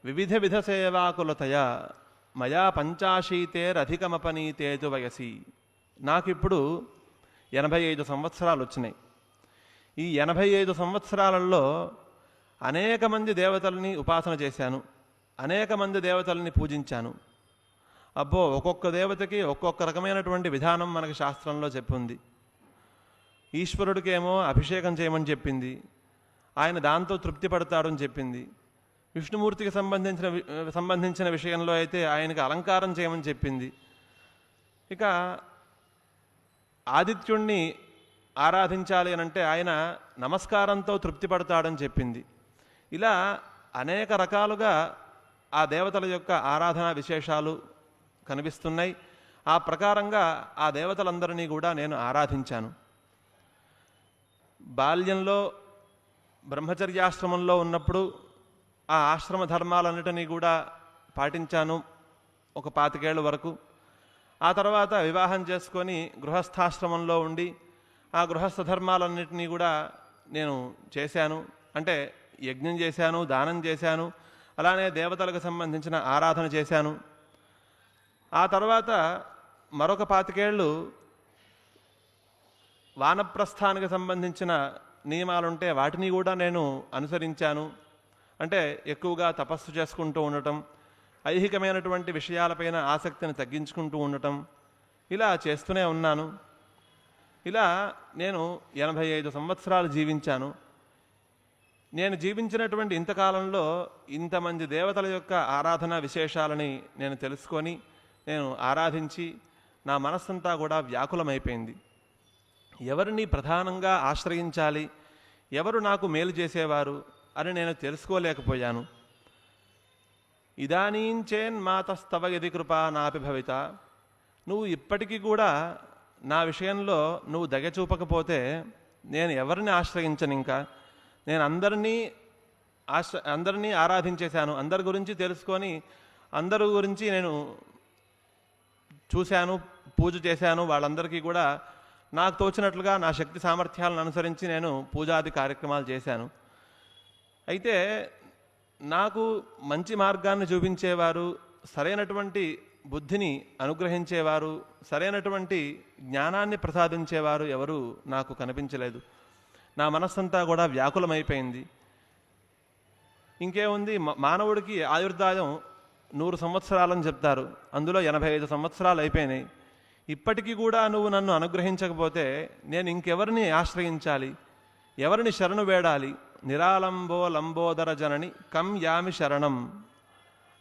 వివిధ విధ సేవాకులతయా మయా పంచాశీతేరధికమపనీతేతు వయసి, నాకిప్పుడు 85 సంవత్సరాలు వచ్చినాయి. ఈ 85 సంవత్సరాలలో అనేక మంది దేవతల్ని ఉపాసన చేశాను, అనేక మంది దేవతల్ని పూజించాను. అబ్బో, ఒక్కొక్క దేవతకి ఒక్కొక్క రకమైనటువంటి విధానం మనకి శాస్త్రంలో చెప్పింది. ఈశ్వరుడికేమో అభిషేకం చేయమని చెప్పింది, ఆయన దాంతో తృప్తి పడతాడని చెప్పింది. విష్ణుమూర్తికి సంబంధించిన విషయంలో అయితే ఆయనకి అలంకారం చేయమని చెప్పింది. ఇక ఆదిత్యుణ్ణి ఆరాధించాలి అనంటే ఆయన నమస్కారంతో తృప్తి పడతాడని చెప్పింది. ఇలా అనేక రకాలుగా ఆ దేవతల యొక్క ఆరాధన విశేషాలు కనిపిస్తున్నాయి. ఆ ప్రకారంగా ఆ దేవతలందరినీ కూడా నేను ఆరాధించాను. బాల్యంలో బ్రహ్మచర్యాశ్రమంలో ఉన్నప్పుడు ఆ ఆశ్రమ ధర్మాలన్నిటినీ కూడా పాటించాను ఒక 25 ఏళ్ళ వరకు. ఆ తర్వాత వివాహం చేసుకొని గృహస్థాశ్రమంలో ఉండి ఆ గృహస్థ ధర్మాలన్నింటినీ కూడా నేను చేశాను. అంటే యజ్ఞం చేశాను, దానం చేశాను, అలానే దేవతలకు సంబంధించిన ఆరాధన చేశాను. ఆ తర్వాత మరొక 25 ఏళ్ళు వానప్రస్థానికి సంబంధించిన నియమాలుంటే వాటిని కూడా నేను అనుసరించాను. అంటే ఎక్కువగా తపస్సు చేసుకుంటూ ఉండటం, ఐహికమైనటువంటి విషయాలపైన ఆసక్తిని తగ్గించుకుంటూ ఉండటం, ఇలా చేస్తూనే ఉన్నాను. ఇలా నేను 85 సంవత్సరాలు జీవించాను. నేను జీవించినటువంటి ఇంతకాలంలో ఇంతమంది దేవతల యొక్క ఆరాధన విశేషాలని నేను తెలుసుకొని నేను ఆరాధించి నా మనస్సంతా కూడా వ్యాకులమైపోయింది. ఎవరిని ప్రధానంగా ఆశ్రయించాలి, ఎవరు నాకు మేలు చేసేవారు అని నేను తెలుసుకోలేకపోయాను. ఇదానీంచేన్మాతస్తవ యది కృపా నాపి భవిత, నువ్వు ఇప్పటికీ కూడా నా విషయంలో నువ్వు దగ చూపకపోతే నేను ఎవరిని ఆశ్రయించను. ఇంకా నేను అందరినీ ఆరాధించేశాను, అందరి గురించి తెలుసుకొని అందరి గురించి నేను చూశాను, పూజ చేశాను. వాళ్ళందరికీ కూడా నాకు తోచినట్లుగా నా శక్తి సామర్థ్యాలను అనుసరించి నేను పూజాది కార్యక్రమాలు చేశాను. అయితే నాకు మంచి మార్గాన్ని చూపించేవారు, సరైనటువంటి బుద్ధిని అనుగ్రహించేవారు, సరైనటువంటి జ్ఞానాన్ని ప్రసాదించేవారు ఎవరు నాకు కనిపించలేదు. నా మనస్సంతా కూడా వ్యాకులమైపోయింది. ఇంకేముంది, మానవుడికి ఆయుర్దాయం 100 సంవత్సరాలని చెప్తారు, అందులో 85 సంవత్సరాలు అయిపోయినాయి. ఇప్పటికీ కూడా నువ్వు నన్ను అనుగ్రహించకపోతే నేను ఇంకెవరిని ఆశ్రయించాలి, ఎవరిని శరణు వేడాలి? నిరాలంబో లంబోదర జనని కం యామి శరణం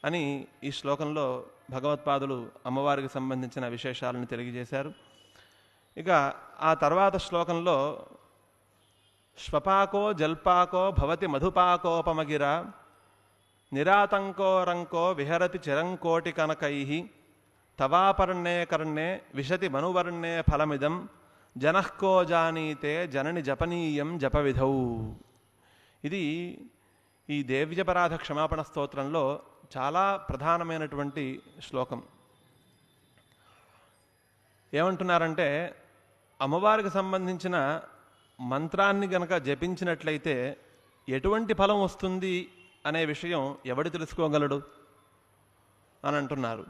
అని ఈ శ్లోకంలో భగవత్పాదులు అమ్మవారికి సంబంధించిన విశేషాలను తెలియజేశారు. ఇక ఆ తర్వాత శ్లోకంలో శ్వపాకో జల్పాకో భవతి మధుపాకోపమగిర నిరాతంకో రంకో విహరతి చిరంకోటి కనకైః తవాపర్ణే కర్ణే విశతి మనువర్ణే ఫలమిదం జనఃకో జానీతే జనని జపనీయం జపవిధౌ. ఇది ఈ దేవ్యపరాధ క్షమాపణ స్తోత్రంలో చాలా ప్రధానమైనటువంటి శ్లోకం. ఏమంటున్నారంటే, అమ్మవారికి సంబంధించిన మంత్రాన్ని గనక జపించినట్లయితే ఎటువంటి ఫలం వస్తుంది అనే విషయం ఎవడు తెలుసుకోగలడు అని అంటున్నారు.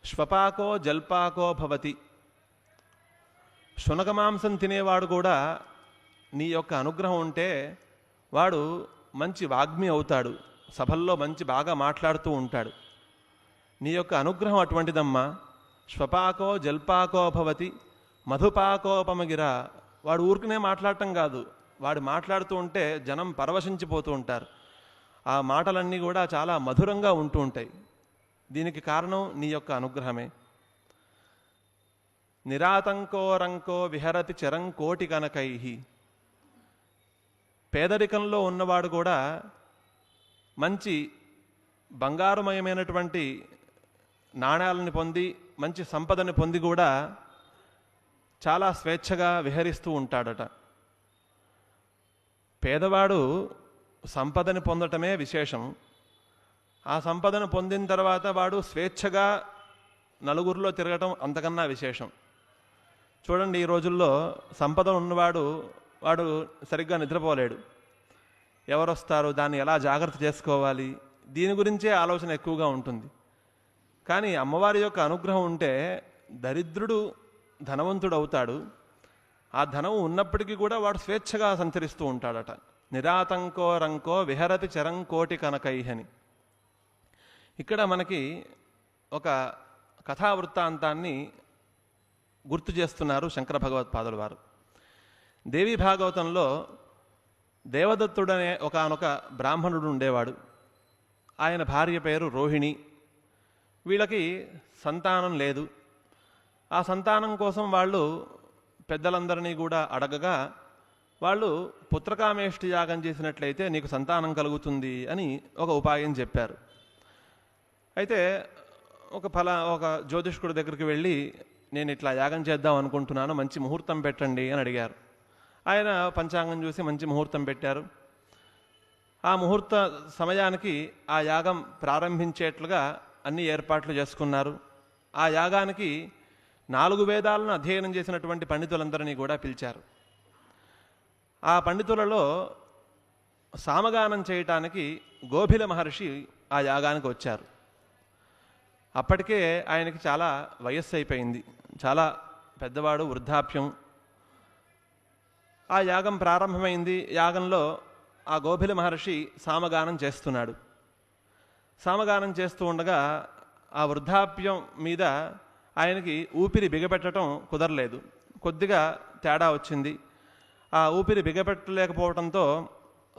శ్వపాకో జల్పాకో భవతి, శునక మాంసం తినేవాడు కూడా నీ యొక్క అనుగ్రహం ఉంటే వాడు మంచి వాగ్మి అవుతాడు, సభల్లో మంచి బాగా మాట్లాడుతూ ఉంటాడు. నీ యొక్క అనుగ్రహం అటువంటిదమ్మా. శ్వపాకో జల్పాకో భవతి మధుపాకోపమగిర, వాడు ఊరికనే మాట్లాడటం కాదు, వాడు మాట్లాడుతూ ఉంటే జనం పరవశించిపోతూ ఉంటారు. ఆ మాటలన్నీ కూడా చాలా మధురంగా ఉంటూ ఉంటాయి. దీనికి కారణం నీ యొక్క అనుగ్రహమే. నిరాతంకో రంకో విహరతి చరం కోటి కనకైః, పేదరికంలో ఉన్నవాడు కూడా మంచి బంగారుమయమైనటువంటి నాణ్యాలను పొంది మంచి సంపదని పొంది కూడా చాలా స్వేచ్ఛగా విహరిస్తూ ఉంటాడట. పేదవాడు సంపదని పొందటమే విశేషం. ఆ సంపదను పొందిన తర్వాత వాడు స్వేచ్ఛగా నలుగురిలో తిరగటం అంతకన్నా విశేషం. చూడండి, ఈ రోజుల్లో సంపద ఉన్నవాడు వాడు సరిగ్గా నిద్రపోలేడు. ఎవరొస్తారు, దాన్ని ఎలా జాగ్రత్త చేసుకోవాలి, దీని గురించే ఆలోచన ఎక్కువగా ఉంటుంది. కానీ అమ్మవారి యొక్క అనుగ్రహం ఉంటే దరిద్రుడు ధనవంతుడు అవుతాడు. ఆ ధనం ఉన్నప్పటికీ కూడా వాడు స్వేచ్ఛగా సంచరిస్తూ ఉంటాడట. నిరాతంకో రంకో విహరతి చరం కోటి కనకైః అని. ఇక్కడ మనకి ఒక కథావృత్తాంతాన్ని గుర్తు చేస్తున్నారు శంకర భగవత్పాదుల వారు. దేవీ భాగవతంలో దేవదత్తుడనే ఒకానొక బ్రాహ్మణుడు ఉండేవాడు. ఆయన భార్య పేరు రోహిణి. వీళ్ళకి సంతానం లేదు. ఆ సంతానం కోసం వాళ్ళు పెద్దలందరినీ కూడా అడగగా వాళ్ళు పుత్రకామేష్టి యాగం చేసినట్లయితే నీకు సంతానం కలుగుతుంది అని ఒక ఉపాయం చెప్పారు. అయితే ఒక జ్యోతిష్కుడి దగ్గరికి వెళ్ళి నేను ఇట్లా యాగం చేద్దాం అనుకుంటున్నాను, మంచి ముహూర్తం పెట్టండి అని అడిగారు. ఆయన పంచాంగం చూసి మంచి ముహూర్తం పెట్టారు. ఆ ముహూర్త సమయానికి ఆ యాగం ప్రారంభించేట్లుగా అన్ని ఏర్పాట్లు చేసుకున్నారు. ఆ యాగానికి 4 వేదాలను అధ్యయనం చేసినటువంటి పండితులందరినీ కూడా పిలిచారు. ఆ పండితులలో సామగానం చేయటానికి గోభిల మహర్షి ఆ యాగానికి వచ్చారు. అప్పటికే ఆయనకి చాలా వయస్సు అయిపోయింది, చాలా పెద్దవాడు, వృద్ధాప్యం. ఆ యాగం ప్రారంభమైంది. యాగంలో ఆ గోభిల మహర్షి సామగానం చేస్తున్నాడు. సామగానం చేస్తూ ఉండగా ఆ వృద్ధాప్యం మీద ఆయనకి ఊపిరి బిగపెట్టడం కుదరలేదు. కొద్దిగా తేడా వచ్చింది. ఆ ఊపిరి బిగపెట్టలేకపోవడంతో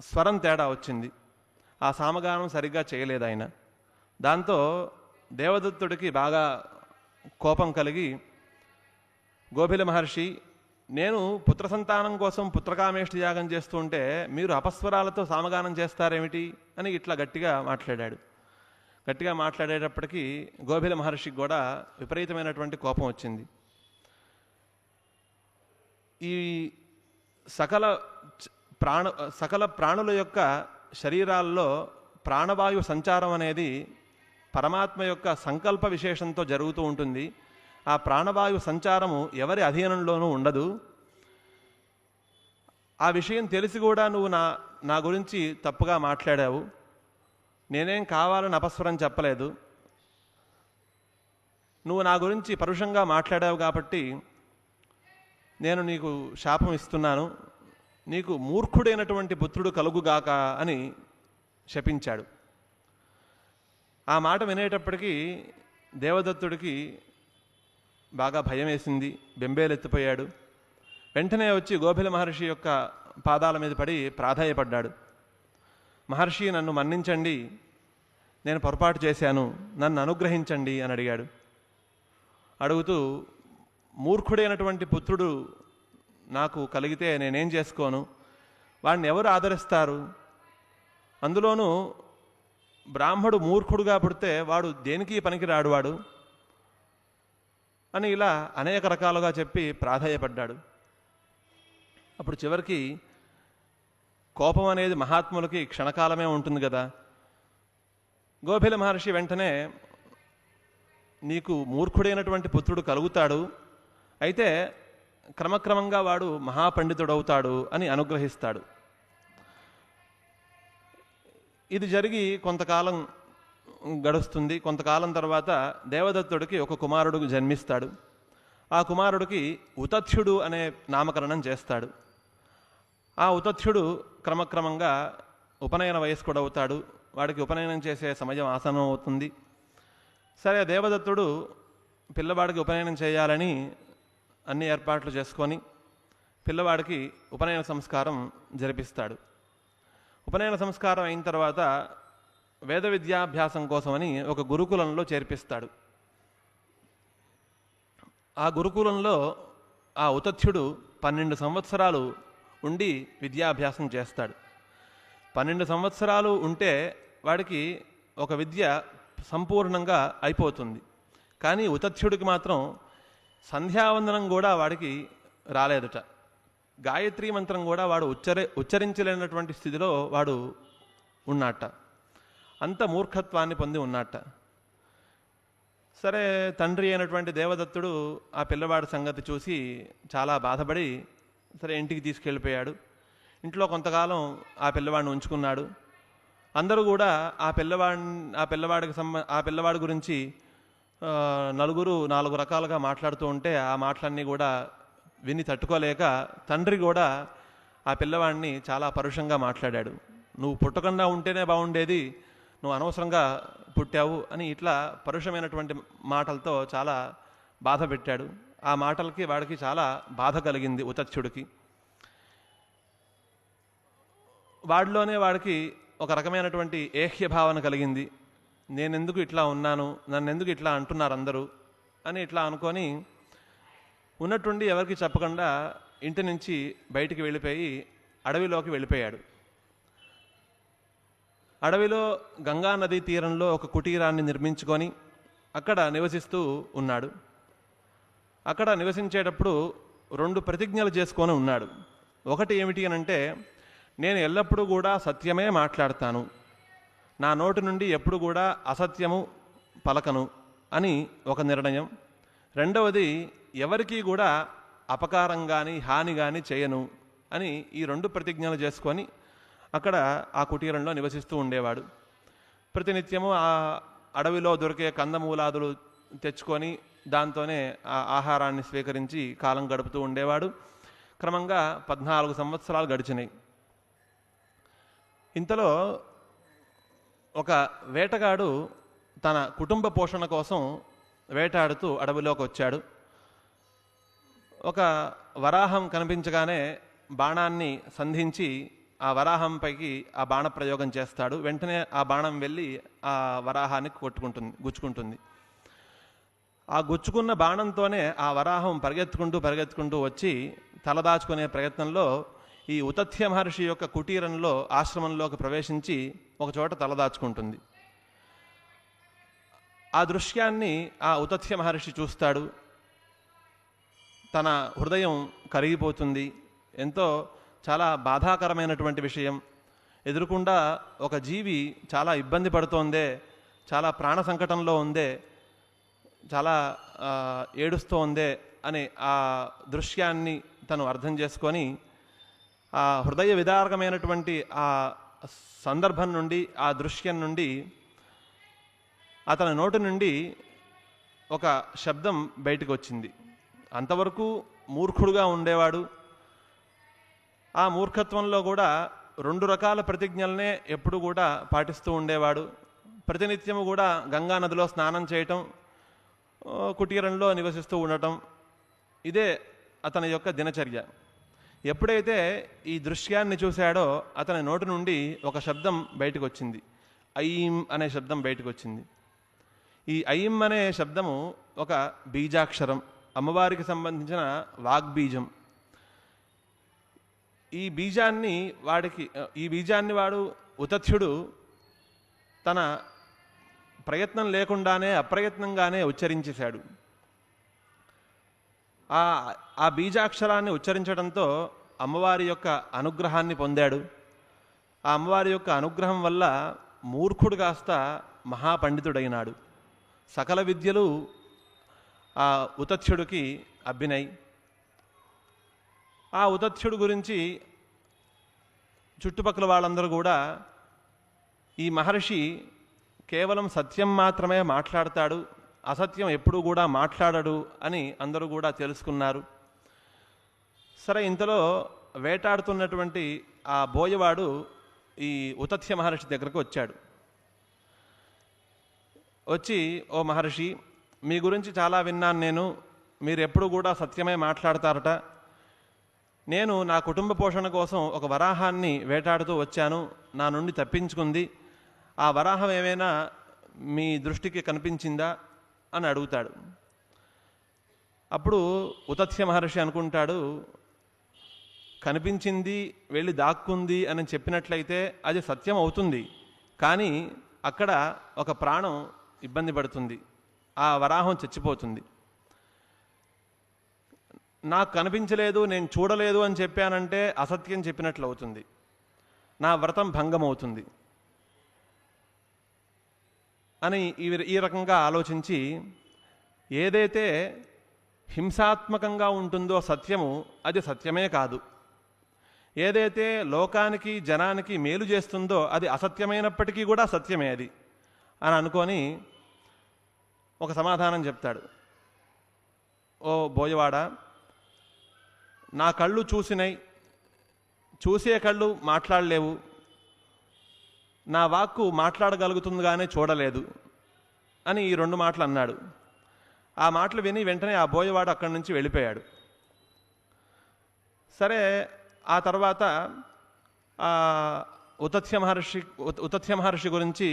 స్వరం తేడా వచ్చింది. ఆ సామగానం సరిగ్గా చేయలేదు ఆయన. దాంతో దేవదత్తుడికి బాగా కోపం కలిగి, గోభిల మహర్షి, నేను పుత్ర సంతానం కోసం పుత్రకామేష్టి యాగం చేస్తూ ఉంటే మీరు అపస్వరాలతో సామగానం చేస్తారేమిటి అని ఇట్లా గట్టిగా మాట్లాడాడు. గట్టిగా మాట్లాడేటప్పటికీ గోభిల మహర్షికి కూడా విపరీతమైనటువంటి కోపం వచ్చింది. ఈ సకల ప్రాణుల యొక్క శరీరాల్లో ప్రాణవాయు సంచారం అనేది పరమాత్మ యొక్క సంకల్ప విశేషంతో జరుగుతూ ఉంటుంది. ఆ ప్రాణవాయు సంచారము ఎవరి అధీనంలోనూ ఉండదు. ఆ విషయం తెలిసి కూడా నువ్వు నా గురించి తప్పుగా మాట్లాడావు. నేనేం కావాలని అపస్వరం చెప్పలేదు. నువ్వు నా గురించి పరుషంగా మాట్లాడావు కాబట్టి నేను నీకు శాపం ఇస్తున్నాను. నీకు మూర్ఖుడైనటువంటి పుత్రుడు కలుగుగాక అని శపించాడు. ఆ మాట వినేటప్పటికీ దేవదత్తుడికి బాగా భయం వేసింది, బెంబేలెత్తిపోయాడు. వెంటనే వచ్చి గోభిల మహర్షి యొక్క పాదాల మీద పడి ప్రాధేయపడ్డాడు. మహర్షి, నన్ను మన్నించండి, నేను పొరపాటు చేశాను, నన్ను అనుగ్రహించండి అని అడిగాడు. అడుగుతూ, మూర్ఖుడైనటువంటి పుత్రుడు నాకు కలిగితే నేనేం చేసుకోను? వాడిని ఎవరు ఆదరిస్తారు? అందులోనూ బ్రాహ్మడు మూర్ఖుడుగా పుడితే వాడు దేనికి పనికిరాడు వాడు అని ఇలా అనేక రకాలుగా చెప్పి ప్రాధేయపడ్డాడు. అప్పుడు చివరికి కోపం అనేది మహాత్ములకి క్షణకాలమే ఉంటుంది కదా. గోభిల మహర్షి వెంటనే, నీకు మూర్ఖుడైనటువంటి పుత్రుడు కలుగుతాడు, అయితే క్రమక్రమంగా వాడు మహాపండితుడవుతాడు అని అనుగ్రహిస్తాడు. ఇది జరిగి కొంతకాలం గడుస్తుంది. కొంతకాలం తర్వాత దేవదత్తుడికి ఒక కుమారుడు జన్మిస్తాడు. ఆ కుమారుడికి ఉతథ్యుడు అనే నామకరణం చేస్తాడు. ఆ ఉతథ్యుడు క్రమక్రమంగా ఉపనయన వయస్కుడు అవుతాడు. వాడికి ఉపనయనం చేసే సమయం ఆసనం అవుతుంది. సరే, దేవదత్తుడు పిల్లవాడికి ఉపనయనం చేయాలని అన్ని ఏర్పాట్లు చేసుకొని పిల్లవాడికి ఉపనయన సంస్కారం జరిపిస్తాడు. ఉపనయన సంస్కారం అయిన తర్వాత వేద విద్యాభ్యాసం కోసమని ఒక గురుకులంలో చేర్పిస్తాడు. ఆ గురుకులంలో ఆ ఉతథ్యుడు 12 సంవత్సరాలు ఉండి విద్యాభ్యాసం చేస్తాడు. 12 సంవత్సరాలు ఉంటే వాడికి ఒక విద్య సంపూర్ణంగా అయిపోతుంది. కానీ ఉతథ్యుడికి మాత్రం సంధ్యావందనం కూడా వాడికి రాలేదట. గాయత్రీ మంత్రం కూడా వాడు ఉచ్చరించలేనటువంటి స్థితిలో వాడు ఉన్నట్ట. అంత మూర్ఖత్వాన్ని పొంది ఉన్నట్ట. సరే, తండ్రి అయినటువంటి దేవదత్తుడు ఆ పిల్లవాడి సంగతి చూసి చాలా బాధపడి సరే ఇంటికి తీసుకెళ్ళిపోయాడు. ఇంట్లో కొంతకాలం ఆ పిల్లవాడిని ఉంచుకున్నాడు. అందరూ కూడా ఆ పిల్లవాడి గురించి నలుగురు 4 రకాలుగా మాట్లాడుతూ ఉంటే ఆ మాటలన్నీ కూడా విని తట్టుకోలేక తండ్రి కూడా ఆ పిల్లవాడిని చాలా పరుషంగా మాట్లాడాడు. నువ్వు పుట్టకుండా ఉంటేనే బాగుండేది, నువ్వు అనవసరంగా పుట్టావు అని ఇట్లా పరుషమైనటువంటి మాటలతో చాలా బాధ పెట్టాడు. ఆ మాటలకి వాడికి చాలా బాధ కలిగింది ఉతథ్యుడికి. వాడిలోనే వాడికి ఒక రకమైనటువంటి ఏహ్య భావన కలిగింది. నేనెందుకు ఇట్లా ఉన్నాను, నన్నెందుకు ఇట్లా అంటున్నారు అందరూ అని ఇట్లా అనుకొని ఉన్నట్టుండి ఎవరికి చెప్పకుండా ఇంటి నుంచి బయటికి వెళ్ళిపోయి అడవిలోకి వెళ్ళిపోయాడు. అడవిలో గంగా నదీ తీరంలో ఒక కుటీరాన్ని నిర్మించుకొని అక్కడ నివసిస్తూ ఉన్నాడు. అక్కడ నివసించేటప్పుడు 2 ప్రతిజ్ఞలు చేసుకొని ఉన్నాడు. ఒకటి ఏమిటి అనంటే, నేను ఎల్లప్పుడూ కూడా సత్యమే మాట్లాడతాను, నా నోటి నుండి ఎప్పుడు కూడా అసత్యము పలకను అని ఒక నిర్ణయం. రెండవది, ఎవరికీ కూడా అపకారం కానీ హాని కానీ చేయను అని ఈ 2 ప్రతిజ్ఞలు చేసుకొని అక్కడ ఆ కుటీరంలో నివసిస్తూ ఉండేవాడు. ప్రతినిత్యము ఆ అడవిలో దొరికే కందమూలాదులు తెచ్చుకొని దాంతోనే ఆ ఆహారాన్ని స్వీకరించి కాలం గడుపుతూ ఉండేవాడు. క్రమంగా 14 సంవత్సరాలు గడిచినాయి. ఇంతలో ఒక వేటగాడు తన కుటుంబ పోషణ కోసం వేటాడుతూ అడవిలోకి వచ్చాడు. ఒక వరాహం కనిపించగానే బాణాన్ని సంధించి ఆ వరాహంపైకి ఆ బాణ ప్రయోగం చేస్తాడు. వెంటనే ఆ బాణం వెళ్ళి ఆ వరాహాన్ని గుచ్చుకుంటుంది. ఆ గుచ్చుకున్న బాణంతోనే ఆ వరాహం పరిగెత్తుకుంటూ వచ్చి తలదాచుకునే ప్రయత్నంలో ఈ ఉతథ్య మహర్షి యొక్క కుటీరంలో ఆశ్రమంలోకి ప్రవేశించి ఒకచోట తలదాచుకుంటుంది. ఆ దృశ్యాన్ని ఆ ఉతథ్య మహర్షి చూస్తాడు. తన హృదయం కరిగిపోతుంది. ఎంతో చాలా బాధాకరమైనటువంటి విషయం. ఎదురుకుండా ఒక జీవి చాలా ఇబ్బంది పడుతోందే, చాలా ప్రాణ సంకటంలో ఉందే, చాలా ఏడుస్తూ ఉందే అని ఆ దృశ్యాన్ని తను అర్థం చేసుకొని ఆ హృదయ విదారకమైనటువంటి ఆ సందర్భం నుండి, ఆ దృశ్యం నుండి అతని నోటి నుండి ఒక శబ్దం బయటకు వచ్చింది. అంతవరకు మూర్ఖుడుగా ఉండేవాడు. ఆ మూర్ఖత్వంలో కూడా 2 రకాల ప్రతిజ్ఞలనే ఎప్పుడు కూడా పాటిస్తూ ఉండేవాడు. ప్రతినిత్యము కూడా గంగా నదిలో స్నానం చేయటం, కుటీరంలో నివసిస్తూ ఉండటం, ఇదే అతని యొక్క దినచర్య. ఎప్పుడైతే ఈ దృశ్యాన్ని చూశాడో అతని నోటి నుండి ఒక శబ్దం బయటకు వచ్చింది. ఐం అనే శబ్దం బయటకు వచ్చింది. ఈ ఐం అనే శబ్దము ఒక బీజాక్షరం, అమ్మవారికి సంబంధించిన వాగ్బీజం. ఈ బీజాన్ని వాడు ఉతథ్యుడు తన ప్రయత్నం లేకుండానే అప్రయత్నంగానే ఉచ్చరించేశాడు. ఆ బీజాక్షరాన్ని ఉచ్చరించడంతో అమ్మవారి యొక్క అనుగ్రహాన్ని పొందాడు. ఆ అమ్మవారి యొక్క అనుగ్రహం వల్ల మూర్ఖుడు కాస్త మహాపండితుడైనాడు. సకల విద్యలు ఆ ఉతథ్యుడికి అబ్బినాయి. ఆ ఉతథ్యుడు గురించి చుట్టుపక్కల వాళ్ళందరూ కూడా ఈ మహర్షి కేవలం సత్యం మాత్రమే మాట్లాడతాడు, అసత్యం ఎప్పుడూ కూడా మాట్లాడడు అని అందరూ కూడా తెలుసుకున్నారు. సరే, ఇంతలో వేటాడుతున్నటువంటి ఆ బోయవాడు ఈ ఉతథ్య మహర్షి దగ్గరకు వచ్చాడు. వచ్చి, ఓ మహర్షి, మీ గురించి చాలా విన్నాను నేను, మీరు ఎప్పుడు కూడా సత్యమే మాట్లాడతారట. నేను నా కుటుంబ పోషణ కోసం ఒక వరాహాన్ని వేటాడుతూ వచ్చాను, నా నుండి తప్పించుకుంది. ఆ వరాహం ఏమైనా మీ దృష్టికి కనిపించిందా అని అడుగుతాడు. అప్పుడు ఉతథ్య మహర్షి అనుకుంటాడు, కనిపించింది, వెళ్ళి దాక్కుంది అని చెప్పినట్లయితే అది సత్యం అవుతుంది. కానీ అక్కడ ఒక ప్రాణం ఇబ్బంది పడుతుంది, ఆ వరాహం చచ్చిపోతుంది. నాకు కనిపించలేదు, నేను చూడలేదు అని చెప్పానంటే అసత్యం చెప్పినట్లు అవుతుంది, నా వ్రతం భంగం అవుతుంది అని ఈ రకంగా ఆలోచించి, ఏదైతే హింసాత్మకంగా ఉంటుందో సత్యము అది సత్యమే కాదు, ఏదైతే లోకానికి జనానికి మేలు చేస్తుందో అది అసత్యమైనప్పటికీ కూడా సత్యమే అది అని అనుకొని ఒక సమాధానం చెప్తాడు. ఓ బోయవాడ, నా కళ్ళు చూసినాయి, చూసే కళ్ళు మాట్లాడలేవు, నా వాక్కు మాట్లాడగలుగుతుంది కానీ చూడలేదు అని ఈ 2 మాటలు అన్నాడు. ఆ మాటలు విని వెంటనే ఆ బోయవాడు అక్కడి నుంచి వెళ్ళిపోయాడు. సరే, ఆ తర్వాత ఉతథ్య మహర్షి గురించి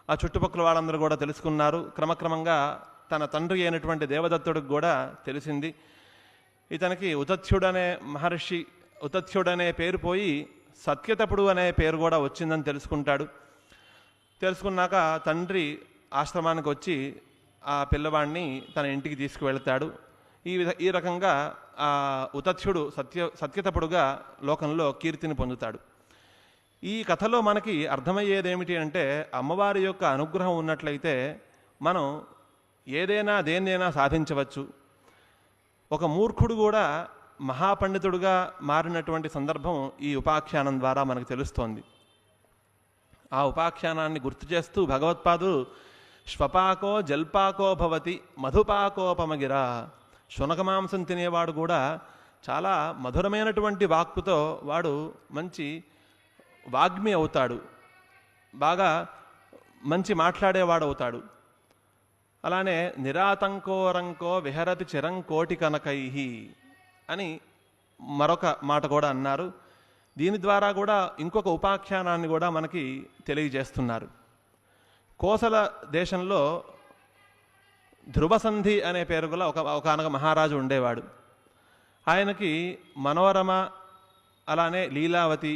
ఆ చుట్టుపక్కల వాళ్ళందరూ కూడా తెలుసుకున్నారు. క్రమక్రమంగా తన తండ్రి అయినటువంటి దేవదత్తుడికి కూడా తెలిసింది. ఇతనికి ఉతథ్యుడనే పేరు పోయి సత్యతపుడు అనే పేరు కూడా వచ్చిందని తెలుసుకుంటాడు. తెలుసుకున్నాక తండ్రి ఆశ్రమానికి వచ్చి ఆ పిల్లవాడిని తన ఇంటికి తీసుకువెళ్తాడు. ఈ రకంగా ఆ ఉతథ్యుడు సత్యతపుడుగా లోకంలో కీర్తిని పొందుతాడు. ఈ కథలో మనకి అర్థమయ్యేది ఏమిటి అంటే, అమ్మవారి యొక్క అనుగ్రహం ఉన్నట్లయితే మనం ఏదైనా దేన్నైనా సాధించవచ్చు. ఒక మూర్ఖుడు కూడా మహాపండితుడుగా మారినటువంటి సందర్భం ఈ ఉపాఖ్యానం ద్వారా మనకు తెలుస్తోంది. ఆ ఉపాఖ్యానాన్ని గుర్తు చేస్తూ భగవత్పాదులు శ్వపాకో జల్పాకో భవతి మధుపాకోపమగిర, శునకమాంసం తినేవాడు కూడా చాలా మధురమైనటువంటి వాక్కుతో వాడు మంచి వాగ్మి అవుతాడు, బాగా మంచి మాట్లాడేవాడు అవుతాడు. అలానే నిరాతంకోరంకో విహరతి చిరం కోటి కనకైహి అని మరొక మాట కూడా అన్నారు. దీని ద్వారా కూడా ఇంకొక ఉపాఖ్యానాన్ని కూడా మనకి తెలియజేస్తున్నారు. కోసల దేశంలో ధ్రువసంధి అనే పేరు గల ఒకనొక మహారాజు ఉండేవాడు. ఆయనకి మనోరమ అలానే లీలావతి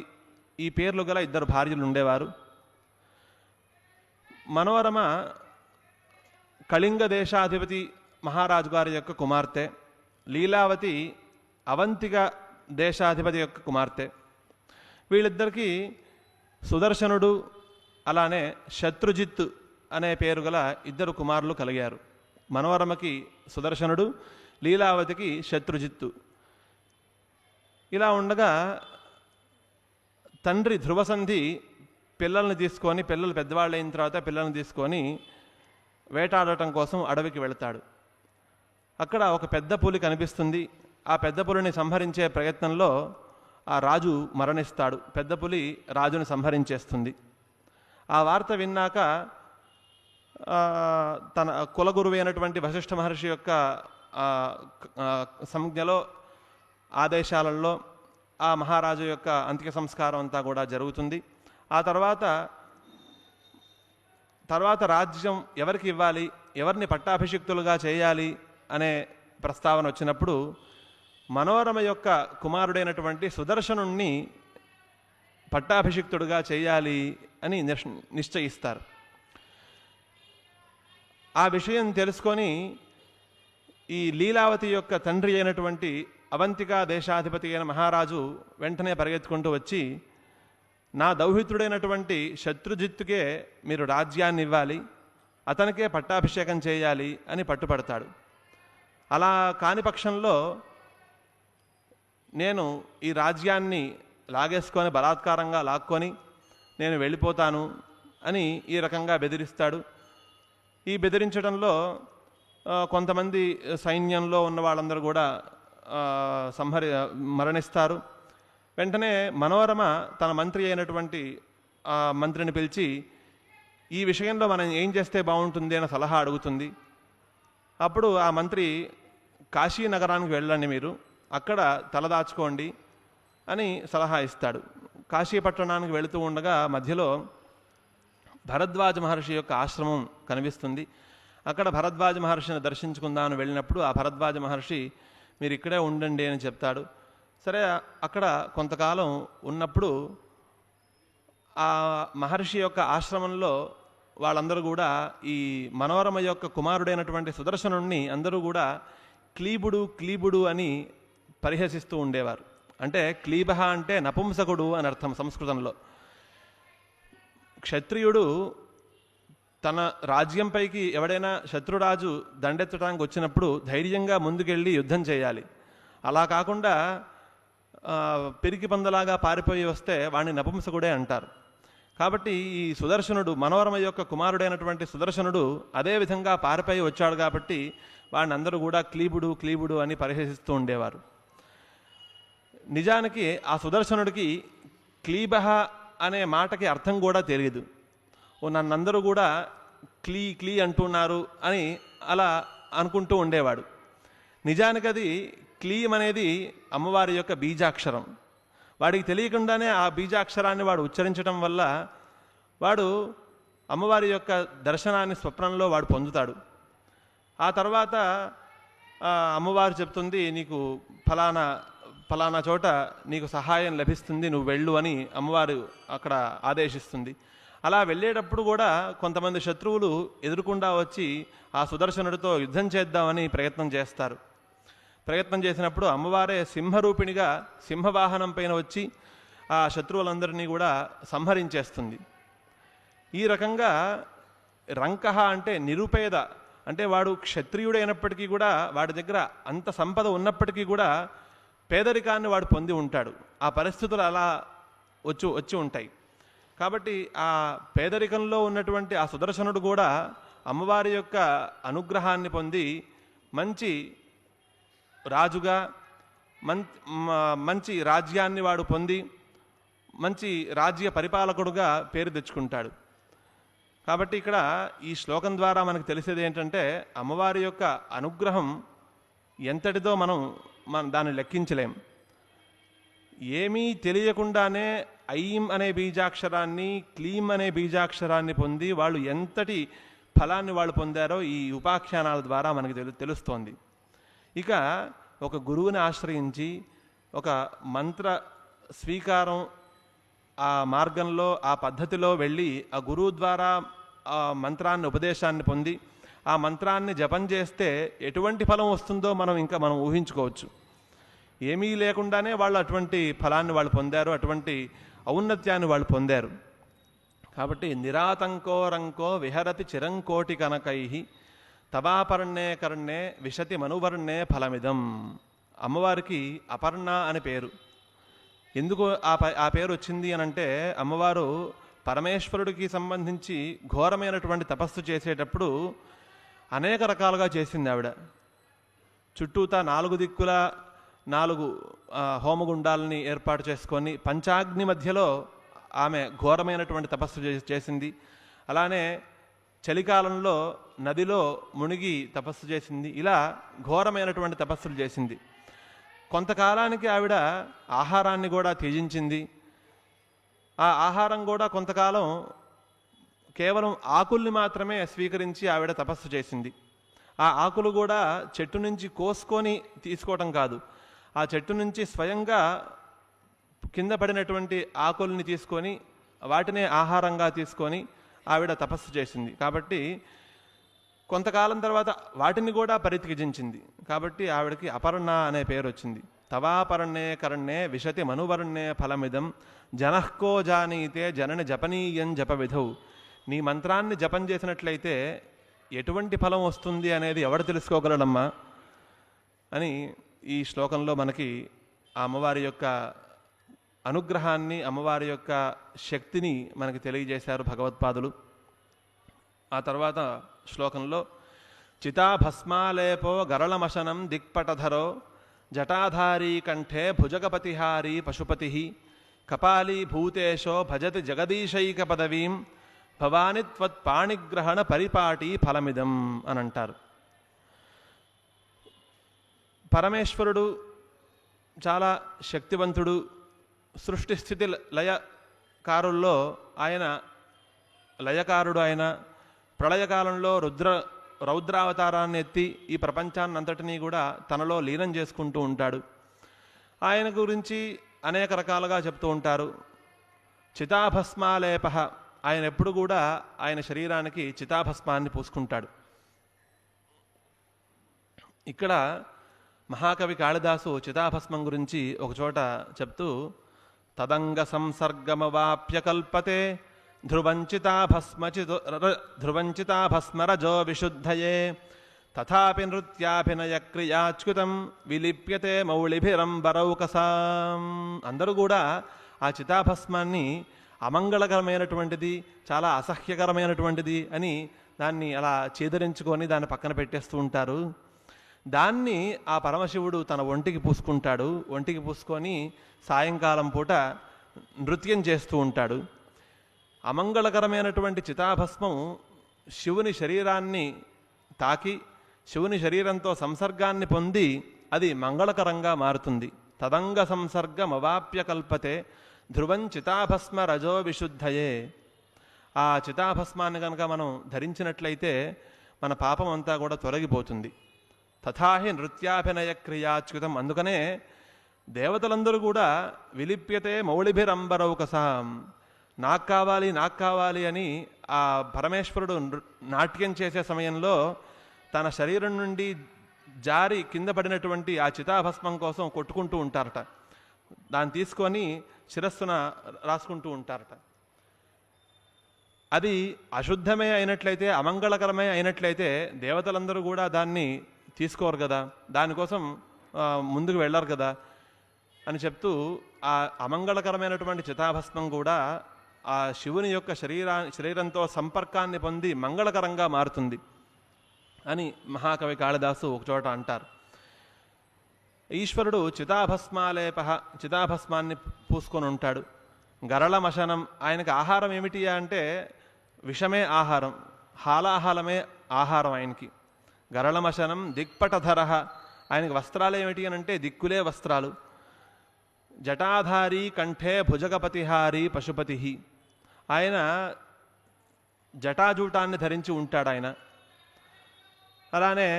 ఈ పేర్లు గల 2 భార్యలు ఉండేవారు. మనోరమ కళింగ దేశాధిపతి మహారాజు గారి యొక్క కుమార్తె, లీలావతి అవంతిక దేశాధిపతి యొక్క కుమార్తె. వీళ్ళిద్దరికీ సుదర్శనుడు అలానే శత్రుజిత్ అనే పేరు గల 2 కుమారులు కలిగారు. మనోరమకి సుదర్శనుడు, లీలావతికి శత్రుజిత్తు. ఇలా ఉండగా తండ్రి ధ్రువసంధి పిల్లల్ని తీసుకొని, పిల్లలు పెద్దవాళ్ళు అయిన తర్వాత పిల్లల్ని తీసుకొని వేటాడటం కోసం అడవికి వెళతాడు. అక్కడ ఒక పెద్ద పులి కనిపిస్తుంది. ఆ పెద్ద పులిని సంహరించే ప్రయత్నంలో ఆ రాజు మరణిస్తాడు. పెద్ద పులి రాజుని సంహరించేస్తుంది. ఆ వార్త విన్నాక తన కులగురువు అయినటువంటి వశిష్ఠ మహర్షి యొక్క సంజ్ఞలో ఆదేశాలలో ఆ మహారాజు యొక్క అంతిమ సంస్కారం అంతా కూడా జరుగుతుంది. ఆ తర్వాత రాజ్యం ఎవరికి ఇవ్వాలి, ఎవరిని పట్టాభిషిక్తులుగా చేయాలి అనే ప్రస్తావన వచ్చినప్పుడు మనోరమ యొక్క కుమారుడైనటువంటి సుదర్శనుణ్ణి పట్టాభిషిక్తుడుగా చేయాలి అని నిశ్చయిస్తారు. ఆ విషయం తెలుసుకొని ఈ లీలావతి యొక్క తండ్రి అయినటువంటి అవంతికా దేశాధిపతి అయిన మహారాజు వెంటనే పరిగెత్తుకుంటూ వచ్చి, నా దౌహిత్రుడైనటువంటి శత్రుజిత్తుకే మీరు రాజ్యాన్ని ఇవ్వాలి, అతనికే పట్టాభిషేకం చేయాలి అని పట్టుపడతాడు. అలా కాని పక్షంలో నేను ఈ రాజ్యాన్ని లాగేసుకొని బలాత్కారంగా లాక్కొని నేను వెళ్ళిపోతాను అని ఈ రకంగా బెదిరిస్తాడు. ఈ బెదిరించడంలో కొంతమంది సైన్యంలో ఉన్న వాళ్ళందరూ కూడా మరణిస్తారు. వెంటనే మనోరమ తన మంత్రి అయినటువంటి మంత్రిని పిలిచి ఈ విషయంలో మనం ఏం చేస్తే బాగుంటుంది అని సలహా అడుగుతుంది. అప్పుడు ఆ మంత్రి కాశీ నగరానికి వెళ్ళండి, మీరు అక్కడ తలదాచుకోండి అని సలహా ఇస్తాడు. కాశీ పట్టణానికి వెళుతూ ఉండగా మధ్యలో భరద్వాజ మహర్షి యొక్క ఆశ్రమం కనిపిస్తుంది. అక్కడ భరద్వాజ మహర్షిని దర్శించుకుందామని వెళ్ళినప్పుడు ఆ భరద్వాజ మహర్షి మీరు ఇక్కడే ఉండండి అని చెప్తాడు. సరే, అక్కడ కొంతకాలం ఉన్నప్పుడు ఆ మహర్షి యొక్క ఆశ్రమంలో వాళ్ళందరూ కూడా ఈ మనోరమ యొక్క కుమారుడైనటువంటి సుదర్శనుణ్ణి అందరూ కూడా క్లీబుడు అని పరిహసిస్తూ ఉండేవారు. అంటే క్లీబ అంటే నపుంసకుడు అని అర్థం సంస్కృతంలో. క్షత్రియుడు తన రాజ్యంపైకి ఎవడైనా శత్రురాజు దండెత్తడానికి వచ్చినప్పుడు ధైర్యంగా ముందుకెళ్ళి యుద్ధం చేయాలి. అలా కాకుండా పెరికి పందలాగా పారిపోయి వస్తే వాడిని నపుంసకుడే అంటారు. కాబట్టి ఈ సుదర్శనుడు, మనోరమ యొక్క కుమారుడైనటువంటి సుదర్శనుడు అదే విధంగా పారిపోయి వచ్చాడు కాబట్టి వాడిని అందరూ కూడా క్లీబుడు అని పరిహసిస్తూ ఉండేవారు. నిజానికి ఆ సుదర్శనుడికి క్లీబహ అనే మాటకి అర్థం కూడా తెలియదు. నన్నందరూ కూడా క్లీ అంటున్నారు అని అలా అనుకుంటూ ఉండేవాడు. నిజానికి అది క్లీం అనేది అమ్మవారి యొక్క బీజాక్షరం. వాడికి తెలియకుండానే ఆ బీజాక్షరాన్ని వాడు ఉచ్చరించడం వల్ల వాడు అమ్మవారి యొక్క దర్శనాన్ని స్వప్నంలో వాడు పొందుతాడు. ఆ తర్వాత అమ్మవారు చెప్తుంది, నీకు ఫలానా చోట నీకు సహాయం లభిస్తుంది, నువ్వు వెళ్ళు అని అమ్మవారు అక్కడ ఆదేశిస్తుంది. అలా వెళ్ళేటప్పుడు కూడా కొంతమంది శత్రువులు ఎదురుకుండా వచ్చి ఆ సుదర్శనుడితో యుద్ధం చేద్దామని ప్రయత్నం చేస్తారు. ప్రయత్నం చేసినప్పుడు అమ్మవారే సింహరూపిణిగా సింహవాహనం పైన వచ్చి ఆ శత్రువులందరినీ కూడా సంహరించేస్తుంది. ఈ రకంగా రంకహ అంటే నిరుపేద, అంటే వాడు క్షత్రియుడైనప్పటికీ కూడా వాడి దగ్గర అంత సంపద ఉన్నప్పటికీ కూడా పేదరికాన్ని వాడు పొంది ఉంటాడు. ఆ పరిస్థితులు అలా వచ్చి ఉంటాయి. కాబట్టి ఆ పేదరికంలో ఉన్నటువంటి ఆ సుదర్శనుడు కూడా అమ్మవారి యొక్క అనుగ్రహాన్ని పొంది మంచి రాజుగా మంచి రాజ్యాన్ని వాడు పొంది మంచి రాజ్య పరిపాలకుడుగా పేరు తెచ్చుకుంటాడు. కాబట్టి ఇక్కడ ఈ శ్లోకం ద్వారా మనకు తెలిసేది ఏంటంటే అమ్మవారి యొక్క అనుగ్రహం ఎంతటిదో మనం దాన్ని లెక్కించలేం. ఏమీ తెలియకుండానే ఐం అనే బీజాక్షరాన్ని క్లీం అనే బీజాక్షరాన్ని పొంది వాళ్ళు ఎంతటి ఫలాన్ని వాళ్ళు పొందారో ఈ ఉపాఖ్యానాల ద్వారా మనకి తెలుస్తోంది. ఇక ఒక గురువుని ఆశ్రయించి ఒక మంత్ర స్వీకారం ఆ మార్గంలో ఆ పద్ధతిలో వెళ్ళి ఆ గురువు ద్వారా ఆ మంత్రాన్ని ఉపదేశాన్ని పొంది ఆ మంత్రాన్ని జపం చేస్తే ఎటువంటి ఫలం వస్తుందో మనం ఊహించుకోవచ్చు. ఏమీ లేకుండానే వాళ్ళు అటువంటి ఫలాన్ని వాళ్ళు పొందారు, అటువంటి ఔన్నత్యాన్ని వాళ్ళు పొందారు. కాబట్టి నిరాతంకో రంకో విహరతి చిరంకోటి కనకై తవాపర్ణే కర్ణే విశతి మనువర్ణే ఫలమిదం. అమ్మవారికి అపర్ణ అని పేరు. ఎందుకు ఆ పేరు వచ్చింది అని అంటే అమ్మవారు పరమేశ్వరుడికి సంబంధించి ఘోరమైనటువంటి తపస్సు చేసేటప్పుడు అనేక రకాలుగా చేసింది ఆవిడ. చుట్టూతా 4 దిక్కుల 4 హోమగుండాలని ఏర్పాటు చేసుకొని పంచాగ్ని మధ్యలో ఆమె ఘోరమైనటువంటి తపస్సు చేసింది. అలానే చలికాలంలో నదిలో మునిగి తపస్సు చేసింది. ఇలా ఘోరమైనటువంటి తపస్సులు చేసింది. కొంతకాలానికి ఆవిడ ఆహారాన్ని కూడా త్యజించింది. ఆ ఆహారం కూడా కొంతకాలం కేవలం ఆకుల్ని మాత్రమే స్వీకరించి ఆవిడ తపస్సు చేసింది. ఆ ఆకులు కూడా చెట్టు నుంచి కోసుకొని తీసుకోవటం కాదు, ఆ చెట్టు నుంచి స్వయంగా కింద పడినటువంటి ఆకుల్ని తీసుకొని వాటినే ఆహారంగా తీసుకొని ఆవిడ తపస్సు చేసింది. కాబట్టి కొంతకాలం తర్వాత వాటిని కూడా పరిత్యజించింది. కాబట్టి ఆవిడకి అపర్ణ అనే పేరు వచ్చింది. తవాపర్ణే కర్ణే విశతి మనువర్ణే ఫలమిదం జనఃకో జానీతే జనని జపనీయం జప విధౌ. నీ మంత్రాన్ని జపం చేసినట్లయితే ఎటువంటి ఫలం వస్తుంది అనేది ఎవడు తెలుసుకోగలడమ్మా అని ఈ శ్లోకంలో మనకి ఆ అమ్మవారి యొక్క అనుగ్రహాన్ని, అమ్మవారి యొక్క శక్తిని మనకి తెలియజేశారు భగవత్పాదులు. ఆ తర్వాత శ్లోకంలో చితాభస్మాలేపో గరళమశనం దిక్పటధరో జటాధారీ కంఠే భుజగపతిహారీ పశుపతి కపాలీ భూతేశో భజతి జగదీశైక పదవీం భవాని త్వత్పాణిగ్రహణ పరిపాటి ఫలమిదం అని అంటారు. పరమేశ్వరుడు చాలా శక్తివంతుడు. సృష్టి స్థితి లయకారుల్లో ఆయన లయకారుడు. ఆయన ప్రళయకాలంలో రౌద్రావతారాన్ని ఎత్తి ఈ ప్రపంచాన్ని అంతటినీ కూడా తనలో లీనం చేసుకుంటూ ఉంటాడు. ఆయన గురించి అనేక రకాలుగా చెప్తూ ఉంటారు. చితాభస్మాలేప, ఆయన ఎప్పుడు కూడా ఆయన శరీరానికి చితాభస్మాన్ని పూసుకుంటాడు. ఇక్కడ మహాకవి కాళిదాసు చితాభస్మం గురించి ఒకచోట చెప్తూ తదంగ సంసర్గమవాప్య కల్పతే ధ్రువంచితాభస్మరజో విశుద్ధయే తథాపి నృత్యాభినయ క్రియాచ్యుతం విలిప్యతే మౌళిభిరంబరౌకసాం. అందరూ కూడా ఆ చితాభస్మాన్ని అమంగళకరమైనటువంటిది, చాలా అసహ్యకరమైనటువంటిది అని దాన్ని అలా చేదరించుకొని దాన్ని పక్కన పెట్టేస్తూ ఉంటారు. దాన్ని ఆ పరమశివుడు తన ఒంటికి పూసుకుంటాడు. ఒంటికి పూసుకొని సాయంకాలం పూట నృత్యం చేస్తూ ఉంటాడు. అమంగళకరమైనటువంటి చితాభస్మం శివుని శరీరాన్ని తాకి శివుని శరీరంతో సంసర్గాన్ని పొంది అది మంగళకరంగా మారుతుంది. తదంగ సంసర్గమవాప్య కల్పతే ధ్రువం చితాభస్మ రజో విశుద్ధయే. ఆ చితాభస్మాన్ని కనుక మనం ధరించినట్లయితే మన పాపం అంతా కూడా తొలగిపోతుంది. తథాహి నృత్యాభినయ క్రియాచ్యుతం. అందుకనే దేవతలందరూ కూడా విలిప్యతే మౌళిభిరంబరౌకసాం, నాకు కావాలి నాకు కావాలి అని ఆ పరమేశ్వరుడు నాట్యం చేసే సమయంలో తన శరీరం నుండి జారి కింద పడినటువంటి ఆ చితాభస్మం కోసం కొట్టుకుంటూ ఉంటారట. దాన్ని తీసుకొని శిరస్సున రాసుకుంటూ ఉంటారట. అది అశుద్ధమే అయినట్లయితే, అమంగళకరమే అయినట్లయితే దేవతలందరూ కూడా దాన్ని తీసుకోరు కదా, దానికోసం ముందుకు వెళ్ళరు కదా అని చెప్తూ ఆ అమంగళకరమైనటువంటి చితాభస్మం కూడా ఆ శివుని యొక్క శరీరంతో సంపర్కాన్ని పొంది మంగళకరంగా మారుతుంది అని మహాకవి కాళిదాసు ఒకచోట అంటారు. ఈశ్వరుడు చితాభస్మాన్ని పూసుకొని ఉంటాడు. గరళమశనం, ఆయనకు ఆహారం ఏమిటి అంటే విషమే ఆహారం, హాలాహలమే ఆహారం ఆయనకి. గరళమశనం దిక్పటధర, ఆయనకి వస్త్రాలు ఏమిటి అని అంటే దిక్కులే వస్త్రాలు. జటాధారి కంఠే భుజగపతిహారి పశుపతి, ఆయన జటాజూటాన్ని ధరించి ఉంటాడు ఆయన. అలానే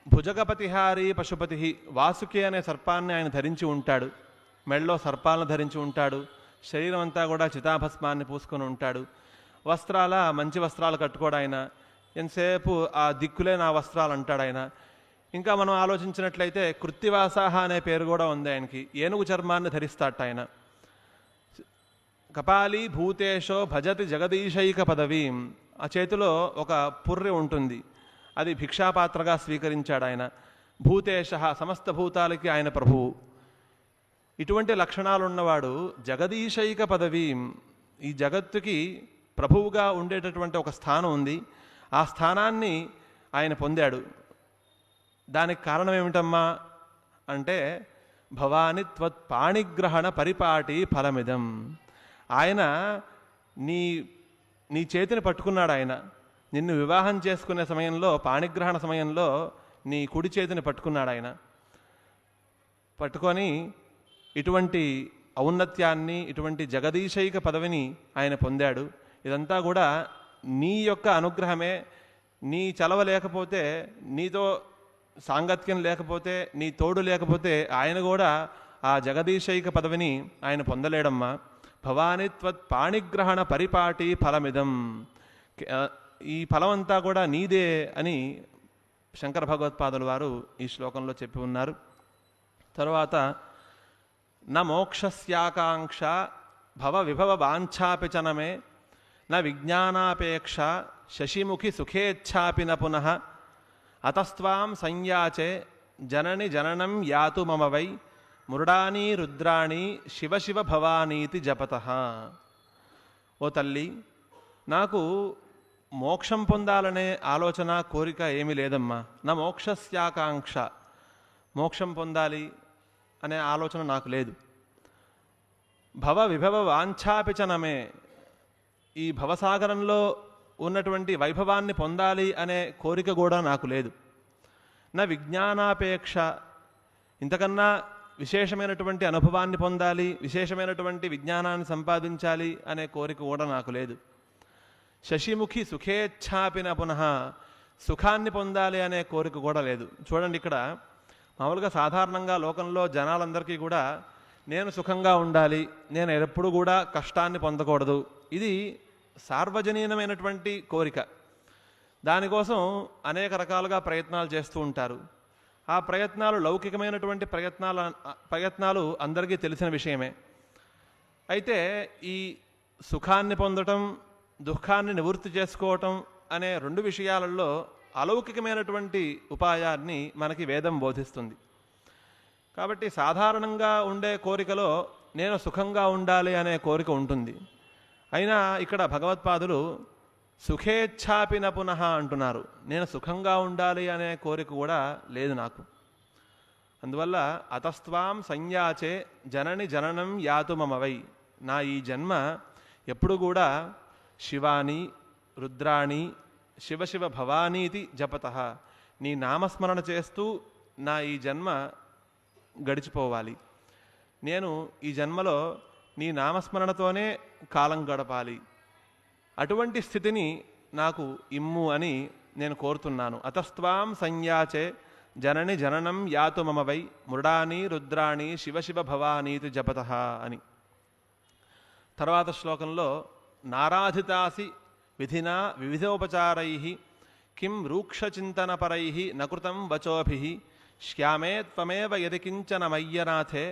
భుజగపతిహారి పశుపతి, వాసుకి అనే సర్పాన్ని ఆయన ధరించి ఉంటాడు, మెళ్ళలో సర్పాలను ధరించి ఉంటాడు, శరీరం అంతా కూడా చితాభస్మాన్ని పూసుకొని ఉంటాడు. వస్త్రాల మంచి వస్త్రాలు కట్టుకోడు ఆయన, ఎంతసేపు ఆ దిక్కులే నా వస్త్రాలు అంటాడు ఆయన. ఇంకా మనం ఆలోచించినట్లయితే కృత్తివాసాహ అనే పేరు కూడా ఉంది ఆయనకి, ఏనుగు చర్మాన్ని ధరిస్తాట ఆయన. కపాలి భూతేశో భజతి జగదీశైక పదవీం, ఆ చేతిలో ఒక పుర్రె ఉంటుంది, అది భిక్షాపాత్రగా స్వీకరించాడు ఆయన. భూతేశ, సమస్త భూతాలకి ఆయన ప్రభువు. ఇటువంటి లక్షణాలు ఉన్నవాడు జగదీశైక పదవీం, ఈ జగత్తుకి ప్రభువుగా ఉండేటటువంటి ఒక స్థానం ఉంది, ఆ స్థానాన్ని ఆయన పొందాడు. దానికి కారణం ఏమిటమ్మా అంటే భవాని త్వత్ పాణిగ్రహణ పరిపాటి ఫలమిదం. ఆయన నీ చేతిని పట్టుకున్నాడు ఆయన. నిన్ను వివాహం చేసుకునే సమయంలో, పాణిగ్రహణ సమయంలో నీ కుడి చేతిని పట్టుకున్నాడు ఆయన. పట్టుకొని ఇటువంటి ఔన్నత్యాన్ని, ఇటువంటి జగదీశైక పదవిని ఆయన పొందాడు. ఇదంతా కూడా నీ యొక్క అనుగ్రహమే. నీ చలవ లేకపోతే, నీతో సాంగత్యం లేకపోతే, నీ తోడు లేకపోతే ఆయన కూడా ఆ జగదీశైక పదవిని ఆయన పొందలేడమ్మా. భవాని త్వత్ పాణిగ్రహణ పరిపాటి ఫలమిదం, ఈ ఫలమంతా కూడా నీదే అని శంకర భగవత్పాదుల వారు ఈ శ్లోకంలో చెప్పి ఉన్నారు. తరువాత న మోక్షస్యాకాంక్ష భవ విభవ వాంఛాపిచనమే న విజ్ఞానాపేక్ష శశిముఖి సుఖేచ్ఛాపి న పునః అతస్త్వాం సంయాచే జనని జననం యాతు మమ వై మృడాని రుద్రాణి శివ శివ భవానీతి జపతః. ఓ తల్లి, నాకు మోక్షం పొందాలనే ఆలోచన, కోరిక ఏమీ లేదమ్మా. నా మోక్షస్యాకాంక్ష, మోక్షం పొందాలి అనే ఆలోచన నాకు లేదు. భవ విభవ వాంఛాపిచనమే, ఈ భవసాగరంలో ఉన్నటువంటి వైభవాన్ని పొందాలి అనే కోరిక కూడా నాకు లేదు. నా విజ్ఞానాపేక్ష, ఇంతకన్నా విశేషమైనటువంటి అనుభవాన్ని పొందాలి, విశేషమైనటువంటి విజ్ఞానాన్ని సంపాదించాలి అనే కోరిక కూడా నాకు లేదు. శశిముఖి సుఖేచ్ఛాపిన పునః, సుఖాన్ని పొందాలి అనే కోరిక కూడా లేదు. చూడండి, ఇక్కడ మామూలుగా సాధారణంగా లోకంలో జనాలందరికీ కూడా నేను సుఖంగా ఉండాలి, నేను ఎప్పుడు కూడా కష్టాన్ని పొందకూడదు, ఇది సార్వజనీనమైనటువంటి కోరిక. దానికోసం అనేక రకాలుగా ప్రయత్నాలు చేస్తూ ఉంటారు. ఆ ప్రయత్నాలు లౌకికమైనటువంటి ప్రయత్నాలు అందరికీ తెలిసిన విషయమే. అయితే ఈ సుఖాన్ని పొందటం, దుఃఖాన్ని నివృత్తి చేసుకోవటం అనే రెండు విషయాలలో అలౌకికమైనటువంటి ఉపాయాన్ని మనకి వేదం బోధిస్తుంది. కాబట్టి సాధారణంగా ఉండే కోరికలో నేను సుఖంగా ఉండాలి అనే కోరిక ఉంటుంది. అయినా ఇక్కడ భగవత్పాదులు సుఖేచ్ఛాపిన పునః అంటున్నారు. నేను సుఖంగా ఉండాలి అనే కోరిక కూడా లేదు నాకు. అందువల్ల అతస్త్వాం సంయాచే జనని జననం యాతు మమ వై, నా ఈ జన్మ ఎప్పుడు కూడా శివాని రుద్రాణి శివ శివ భవానీతి జపతః, నీ నామస్మరణ చేస్తూ నా ఈ జన్మ గడిచిపోవాలి. నేను ఈ జన్మలో నీ నామస్మరణతోనే కాలం గడపాలి. అటువంటి స్థితిని నాకు ఇమ్ము అని నేను కోరుతున్నాను. అతస్త్వాం సంయాచే జనని జననం యాతు మమ వై మృడాని రుద్రాణి శివ శివ భవానీతి జపతః అని. తర్వాత శ్లోకంలో నారాధితాసి విధినా వివిధోపచారై కిం రూక్షచింతనపరై నకృతం వచోభి శ్యామే త్వమేవ యది కించన మయ్యనాథే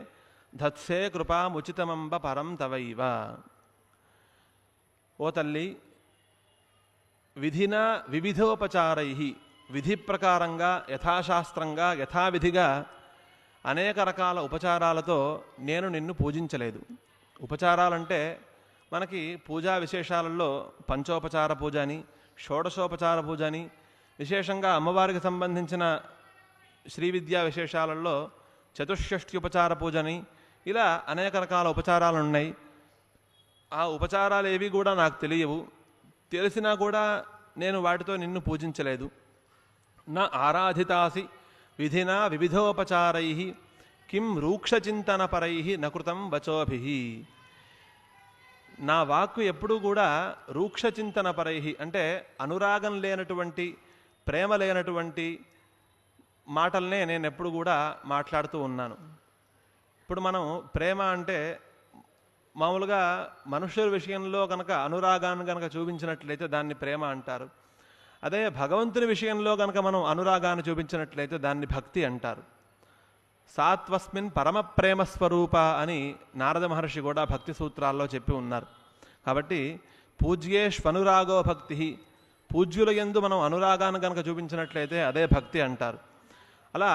ధత్సే కృపాముచితమంబ పరం తవైవ. ఓ తల్లి, విధినా వివిధోపచారై, విధి ప్రకారంగా యథాశాస్త్రంగా యథావిధిగా అనేక రకాల ఉపచారాలతో నేను నిన్ను పూజించలేదు. ఉపచారాలంటే మనకి పూజా విశేషాలలో పంచోపచార పూజ అని, షోడశోపచార పూజ అని, విశేషంగా అమ్మవారికి సంబంధించిన శ్రీ విద్యా విశేషాలలో చతుషష్ఠి ఉపచార పూజ అని, ఇలా అనేక రకాల ఉపచారాలు ఉన్నాయి. ఆ ఉపచారాలు ఏవి కూడా నాకు తెలియవు. తెలిసినా కూడా నేను వాటితో నిన్ను పూజించలేదు. నా ఆరాధితాసి విధినా వివిధోపచారై కిం రూక్షచింతనపరై నకృతం వచోభి. నా వాక్కు ఎప్పుడూ కూడా రూక్షచింతనపరై అంటే అనురాగం లేనటువంటి, ప్రేమ లేనటువంటి మాటలనే నేను ఎప్పుడు కూడా మాట్లాడుతూ ఉన్నాను. ఇప్పుడు మనం ప్రేమ అంటే మామూలుగా మనుషుల విషయంలో కనుక అనురాగాన్ని కనుక చూపించినట్లయితే దాన్ని ప్రేమ అంటారు. అదే భగవంతుని విషయంలో కనుక మనం అనురాగాన్ని చూపించినట్లయితే దాన్ని భక్తి అంటారు. సాత్వస్మిన్ పరమ ప్రేమ స్వరూప అని నారద మహర్షి కూడా భక్తి సూత్రాల్లో చెప్పి ఉన్నారు. కాబట్టి పూజ్యేష్వనురాగో భక్తి, పూజ్యుల యందు మనం అనురాగాన్ని కనుక చూపించినట్లయితే అదే భక్తి అంటారు. అలా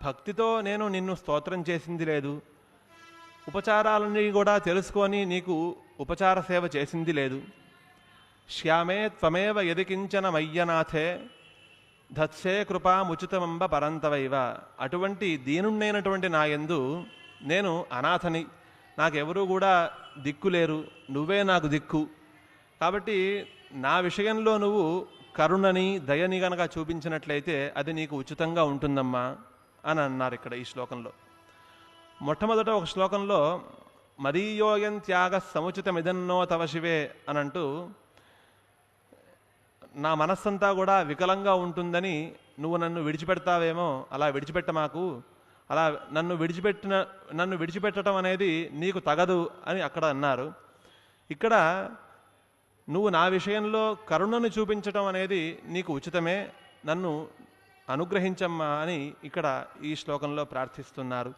భక్తితో నేను నిన్ను స్తోత్రం చేసింది లేదు, ఉపచారాలన్నీ కూడా తెలుసుకొని నీకు ఉపచార సేవ చేసింది లేదు. శ్యామే త్వమేవ యదికించన మయ్యనాథే ధత్సే కృపాముచితమంబ పరంతవైవ. అటువంటి దీనుణ్ణైనటువంటి నా యందు నేను అనాథని, నాకెవరూ కూడా దిక్కులేరు, నువ్వే నాకు దిక్కు. కాబట్టి నా విషయంలో నువ్వు కరుణని దయని గనక చూపించినట్లయితే అది నీకు ఉచితంగా ఉంటుందమ్మా అని అన్నారు ఇక్కడ ఈ శ్లోకంలో. మొట్టమొదట ఒక శ్లోకంలో మదీయోయం త్యాగ సముచితమిదన్నో తవ శివే అని అంటూ, నా మనస్సంతా కూడా వికలంగా ఉంటుందని నువ్వు నన్ను విడిచిపెడతావేమో, అలా విడిచిపెట్ట మాకు, అలా నన్ను విడిచిపెట్టడం అనేది నీకు తగదు అని అక్కడ అన్నారు. ఇక్కడ నువ్వు నా విషయంలో కరుణను చూపించటం అనేది నీకు ఉచితమే, నన్ను అనుగ్రహించమ్మా అని ఇక్కడ ఈ శ్లోకంలో ప్రార్థిస్తున్నారు.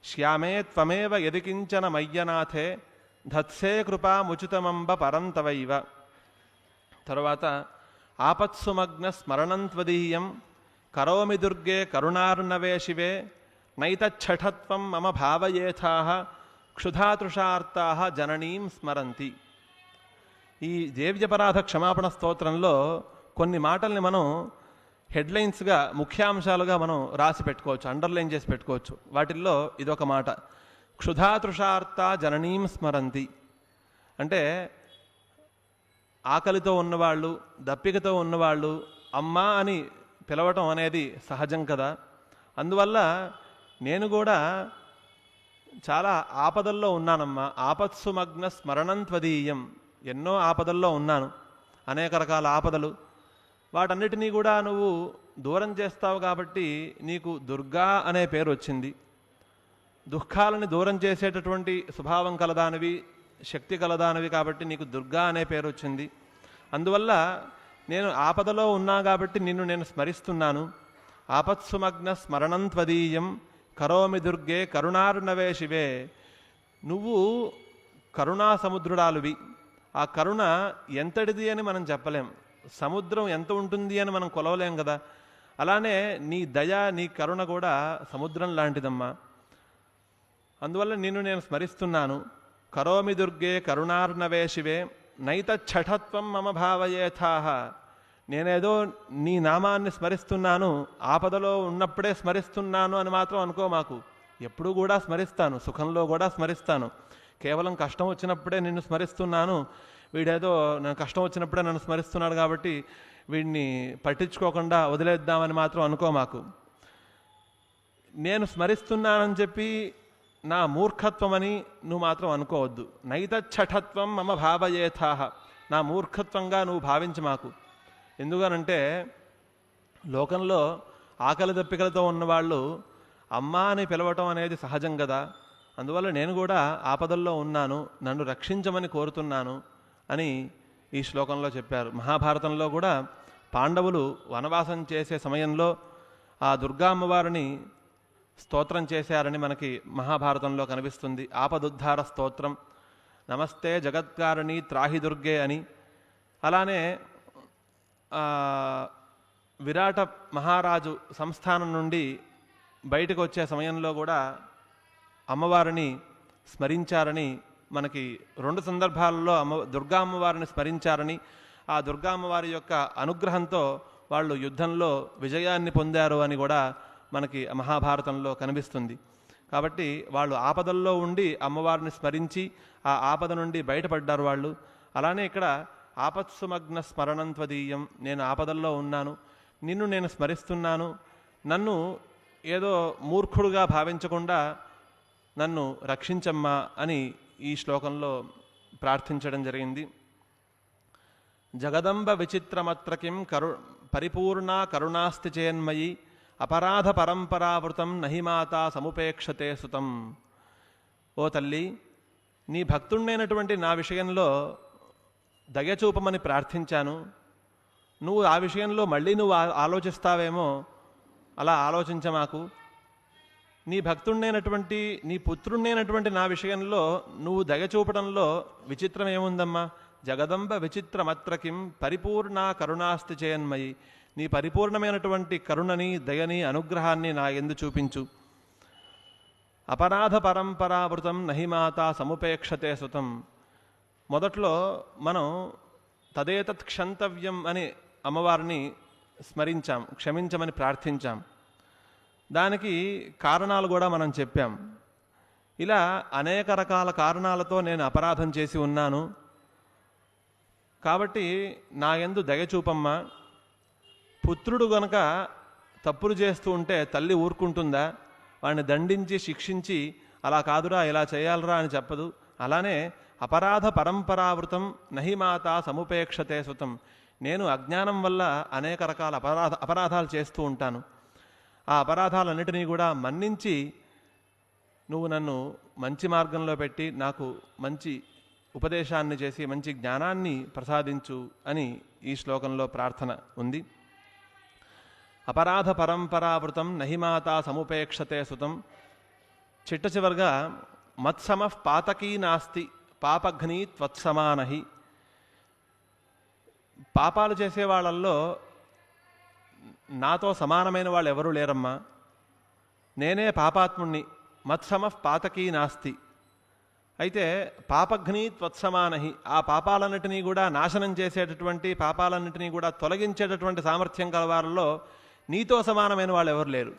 శ్యామే త్వమేవ యదికించన మయ్యనాథే ధత్సే కృపాముచితమంబ పరంతవైవ. తర్వాత ఆపత్సుమగ్న స్మరణం త్వదీయం కరోమి దుర్గే కరుణార్ణవే శివే నైతచ్ఛఠత్వం మమ భావయేథాః క్షుధాతృషార్తాః జననీం స్మరంతి. ఈ దేవ్యపరాధ క్షమాపణ స్తోత్రంలో కొన్ని మాటల్ని మనం హెడ్లైన్స్గా, ముఖ్యాంశాలుగా మనం రాసి పెట్టుకోవచ్చు, అండర్లైన్ చేసి పెట్టుకోవచ్చు. వాటిల్లో ఇదొక మాట, క్షుధాతృషార్త జననీం స్మరంతి. అంటే ఆకలితో ఉన్నవాళ్ళు, దప్పికతో ఉన్నవాళ్ళు అమ్మా అని పిలవటం అనేది సహజం కదా. అందువల్ల నేను కూడా చాలా ఆపదల్లో ఉన్నానమ్మా. ఆపత్సుమగ్న స్మరణం త్వదీయం, ఎన్నో ఆపదల్లో ఉన్నాను, అనేక రకాల ఆపదలు. వాటన్నిటినీ కూడా నువ్వు దూరం చేస్తావు కాబట్టి నీకు దుర్గా అనే పేరు వచ్చింది. దుఃఖాలని దూరం చేసేటటువంటి స్వభావం కలదానివి, శక్తి కలదానివి కాబట్టి నీకు దుర్గా అనే పేరు వచ్చింది. అందువల్ల నేను ఆపదలో ఉన్నా కాబట్టి నిన్ను నేను స్మరిస్తున్నాను. ఆపత్సుమగ్న స్మరణం త్వదీయం కరోమి దుర్గే కరుణార్ణవే శివే. నువ్వు కరుణా సముద్రుడాలువి. ఆ కరుణ ఎంతటిది అని మనం చెప్పలేం, సముద్రం ఎంత ఉంటుంది అని మనం కొలవలేం కదా. అలానే నీ దయ, నీ కరుణ కూడా సముద్రం లాంటిదమ్మా. అందువల్ల నిన్ను నేను స్మరిస్తున్నాను. కరోమి దుర్గే కరుణార్ణవే శివే నైతచ్ఛఠత్వం మమ భావయేథాః. నేనేదో నీ నామాన్ని స్మరిస్తున్నాను, ఆపదలో ఉన్నప్పుడే స్మరిస్తున్నాను అని మాత్రం అనుకో మాకు. ఎప్పుడూ కూడా స్మరిస్తాను, సుఖంలో కూడా స్మరిస్తాను. కేవలం కష్టం వచ్చినప్పుడే నిన్ను స్మరిస్తున్నాను, వీడేదో నాకు కష్టం వచ్చినప్పుడే నన్ను స్మరిస్తున్నాడు కాబట్టి వీడిని పట్టించుకోకుండా వదిలేద్దామని మాత్రం అనుకో మాకు. నేను స్మరిస్తున్నానని చెప్పి నా మూర్ఖత్వమని నువ్వు మాత్రం అనుకోవద్దు. నైతచ్ఛఠత్వం మమ భావయేథాః, నా మూర్ఖత్వంగా నువ్వు భావించి మాకు. ఎందుకనంటే లోకంలో ఆకలి దప్పికలతో ఉన్నవాళ్ళు అమ్మా అని పిలవటం అనేది సహజం కదా. అందువల్ల నేను కూడా ఆపదల్లో ఉన్నాను, నన్ను రక్షించమని కోరుతున్నాను అని ఈ శ్లోకంలో చెప్పారు. మహాభారతంలో కూడా పాండవులు వనవాసం చేసే సమయంలో ఆ దుర్గా అమ్మవారిని స్తోత్రం చేశారని మనకి మహాభారతంలో కనిపిస్తుంది. ఆపదుద్ధార స్తోత్రం, నమస్తే జగత్కారిణి త్రాహి దుర్గే అని. అలానే విరాట మహారాజు సంస్థానం నుండి బయటకు వచ్చే సమయంలో కూడా అమ్మవారిని స్మరించారని మనకి 2 సందర్భాలలో దుర్గా అమ్మవారిని స్మరించారని, ఆ దుర్గా అమ్మవారి యొక్క అనుగ్రహంతో వాళ్ళు యుద్ధంలో విజయాన్ని పొందారు అని కూడా మనకి మహాభారతంలో కనిపిస్తుంది. కాబట్టి వాళ్ళు ఆపదల్లో ఉండి అమ్మవారిని స్మరించి ఆ ఆపద నుండి బయటపడ్డారు వాళ్ళు. అలానే ఇక్కడ ఆపత్సుమగ్న స్మరణంత్వదీయం, నేను ఆపదల్లో ఉన్నాను, నిన్ను నేను స్మరిస్తున్నాను, నన్ను ఏదో మూర్ఖుడుగా భావించకుండా నన్ను రక్షించమ్మా అని ఈ శ్లోకంలో ప్రార్థించడం జరిగింది. జగదంబ విచిత్రమత్రకిం పరిపూర్ణ కరుణాస్తి చేన్మయి అపరాధ పరంపరావృతం నహిమాతా సముపేక్షతే సుతం. ఓ తల్లి, నీ భక్తుణ్ణైనటువంటి నా విషయంలో దయచూపమని ప్రార్థించాను. నువ్వు ఆ విషయంలో మళ్ళీ నువ్వు ఆలోచిస్తావేమో, అలా ఆలోచించమాకు. నీ భక్తుణ్ణైనటువంటి నీ పుత్రుణ్ణైనటువంటి నా విషయంలో నువ్వు దయచూపడంలో విచిత్రం ఏముందమ్మా? జగదంబ విచిత్రమత్రకిం పరిపూర్ణ కరుణాస్తి చేయన్మయి, నీ పరిపూర్ణమైనటువంటి కరుణని దయని అనుగ్రహాన్ని నా యందు చూపించు. అపరాధ పరంపరావృతం నహిమాతా సముపేక్షతే సుతం. మొదట్లో మనం తదేతత్ క్షంతవ్యం అని అమ్మవారిని స్మరించాం, క్షమించమని ప్రార్థించాం. దానికి కారణాలు కూడా మనం చెప్పాం. ఇలా అనేక రకాల కారణాలతో నేను అపరాధం చేసి ఉన్నాను, కాబట్టి నా యందు దయచూపమ్మా. పుత్రుడు గనక తప్పులు చేస్తూ ఉంటే తల్లి ఊరుకుంటుందా? వాడిని దండించి శిక్షించి అలా కాదురా ఇలా చేయాలరా అని చెప్పదు. అలానే అపరాధ పరంపరావృతం నహిమాత సముపేక్షతే సుతం, నేను అజ్ఞానం వల్ల అనేక రకాల అపరాధాలు చేస్తూ ఉంటాను. ఆ అపరాధాలన్నిటినీ కూడా మన్నించి నువ్వు నన్ను మంచి మార్గంలో పెట్టి నాకు మంచి ఉపదేశాన్ని చేసి మంచి జ్ఞానాన్ని ప్రసాదించు అని ఈ శ్లోకంలో ప్రార్థన ఉంది. అపరాధ పరంపరావృతం నహిమాతా సముపేక్షతే సుతం. చిట్ట చివరిగా మత్సమః పాతకీ నాస్తి పాపఘ్ని త్వత్సమానహి. పాపాలు చేసే వాళ్ళల్లో నాతో సమానమైన వాళ్ళు ఎవరూ లేరమ్మా, నేనే పాపాత్ముణ్ణి. మత్సమః పాతకీ నాస్తి. అయితే పాపఘ్ని త్వత్సమానహి, ఆ పాపాలన్నిటినీ కూడా నాశనం చేసేటటువంటి, పాపాలన్నిటినీ కూడా తొలగించేటటువంటి సామర్థ్యం కల వారిలో నీతో సమానమైన వాళ్ళు ఎవరు లేరు.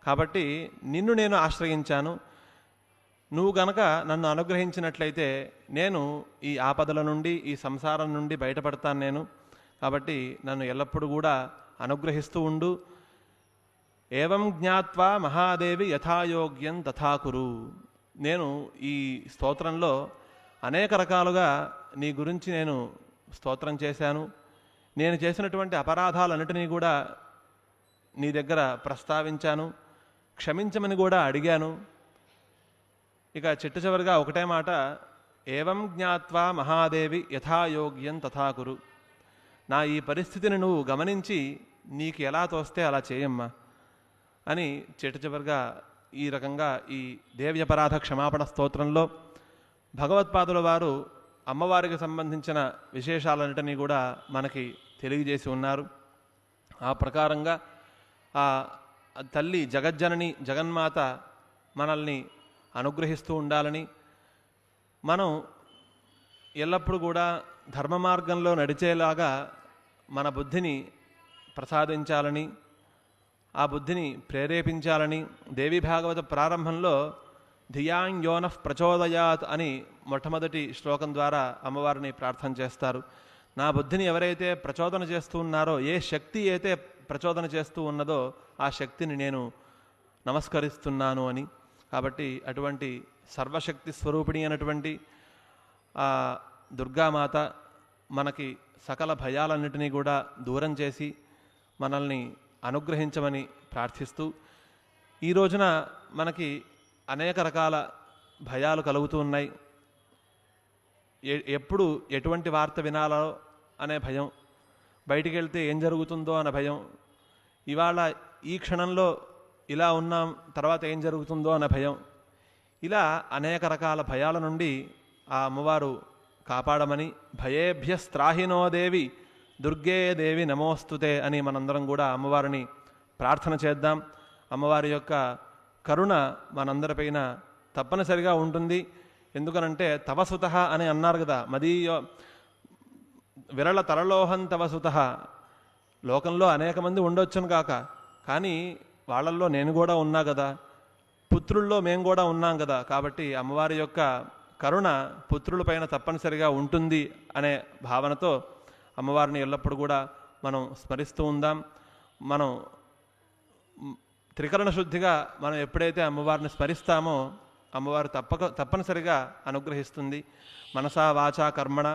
కాబట్టి నిన్ను నేను ఆశ్రయించాను. నువ్వు గనక నన్ను అనుగ్రహించినట్లయితే నేను ఈ ఆపదల నుండి, ఈ సంసారం నుండి బయటపడతాను నేను. కాబట్టి నన్ను ఎల్లప్పుడూ కూడా అనుగ్రహిస్తూ ఉండు. ఏవం జ్ఞాత్వా మహాదేవి యథాయోగ్యం తథాకురు. నేను ఈ స్తోత్రంలో అనేక రకాలుగా నీ గురించి నేను స్తోత్రం చేశాను. నేను చేసినటువంటి అపరాధాలన్నిటినీ కూడా నీ దగ్గర ప్రస్తావించాను, క్షమించమని కూడా అడిగాను. ఇక చిట్ట చివరిగా ఒకటే మాట, ఏవం జ్ఞాత్వా మహాదేవి యథాయోగ్యం తథాకురు. నా ఈ పరిస్థితిని నువ్వు గమనించి నీకు ఎలా తోస్తే అలా చేయమ్మా అని చిట్ట చివరిగా ఈ రకంగా ఈ దేవ్యపరాధ క్షమాపణ స్తోత్రంలో భగవత్పాదుల వారు అమ్మవారికి సంబంధించిన విశేషాలన్నిటినీ కూడా మనకి తెలియజేసి ఉన్నారు. ఆ ప్రకారంగా ఆ తల్లి జగజ్జనని జగన్మాత మనల్ని అనుగ్రహిస్తూ ఉండాలని, మనం ఎల్లప్పుడూ కూడా ధర్మ మార్గంలో నడిచేలాగా మన బుద్ధిని ప్రసాదించాలని, ఆ బుద్ధిని ప్రేరేపించాలని దేవి భాగవత ప్రారంభంలో ధియాంయోనః ప్రచోదయాత్ అని మొట్టమొదటి శ్లోకం ద్వారా అమ్మవారిని ప్రార్థన చేస్తారు. నా బుద్ధిని ఎవరైతే ప్రచోదన చేస్తూ ఉన్నారో, ఏ శక్తి అయితే ప్రచోదన చేస్తూ ఉన్నదో ఆ శక్తిని నేను నమస్కరిస్తున్నాను అని. కాబట్టి అటువంటి సర్వశక్తి స్వరూపిణి అయినటువంటి ఆ దుర్గామాత మనకి సకల భయాలన్నిటినీ కూడా దూరం చేసి మనల్ని అనుగ్రహించమని ప్రార్థిస్తూ, ఈ రోజున మనకి అనేక రకాల భయాలు కలుగుతూ ఉన్నాయి. ఎప్పుడు ఎటువంటి వార్త వినాలో అనే భయం, బయటికి వెళ్తే ఏం జరుగుతుందో అనే భయం, ఇవాళ ఈ క్షణంలో ఇలా ఉన్నాం తర్వాత ఏం జరుగుతుందో అనే భయం, ఇలా అనేక రకాల భయాల నుండి ఆ అమ్మవారు కాపాడమని, భయేభ్యస్త్రాహినో దేవి దుర్గే దేవి నమోస్తుతే అని మనందరం కూడా అమ్మవారిని ప్రార్థన చేద్దాం. అమ్మవారి యొక్క కరుణ మనందరిపైన తప్పనిసరిగా ఉంటుంది. ఎందుకనంటే తవసుత అని అన్నారు కదా, మదీయ విరళ తరలోహం తవసుత. లోకంలో అనేక మంది ఉండొచ్చును కాక, కానీ వాళ్ళల్లో నేను కూడా ఉన్నా కదా, పుత్రుల్లో మేము కూడా ఉన్నాం కదా. కాబట్టి అమ్మవారి యొక్క కరుణ పుత్రులపైన తప్పనిసరిగా ఉంటుంది అనే భావనతో అమ్మవారిని ఎల్లప్పుడూ కూడా మనం స్మరిస్తూ ఉందాం. మనం త్రికరణ శుద్ధిగా మనం ఎప్పుడైతే అమ్మవారిని స్మరిస్తామో అమ్మవారు తప్పనిసరిగా అనుగ్రహిస్తుంది. మనసా వాచా కర్మణ,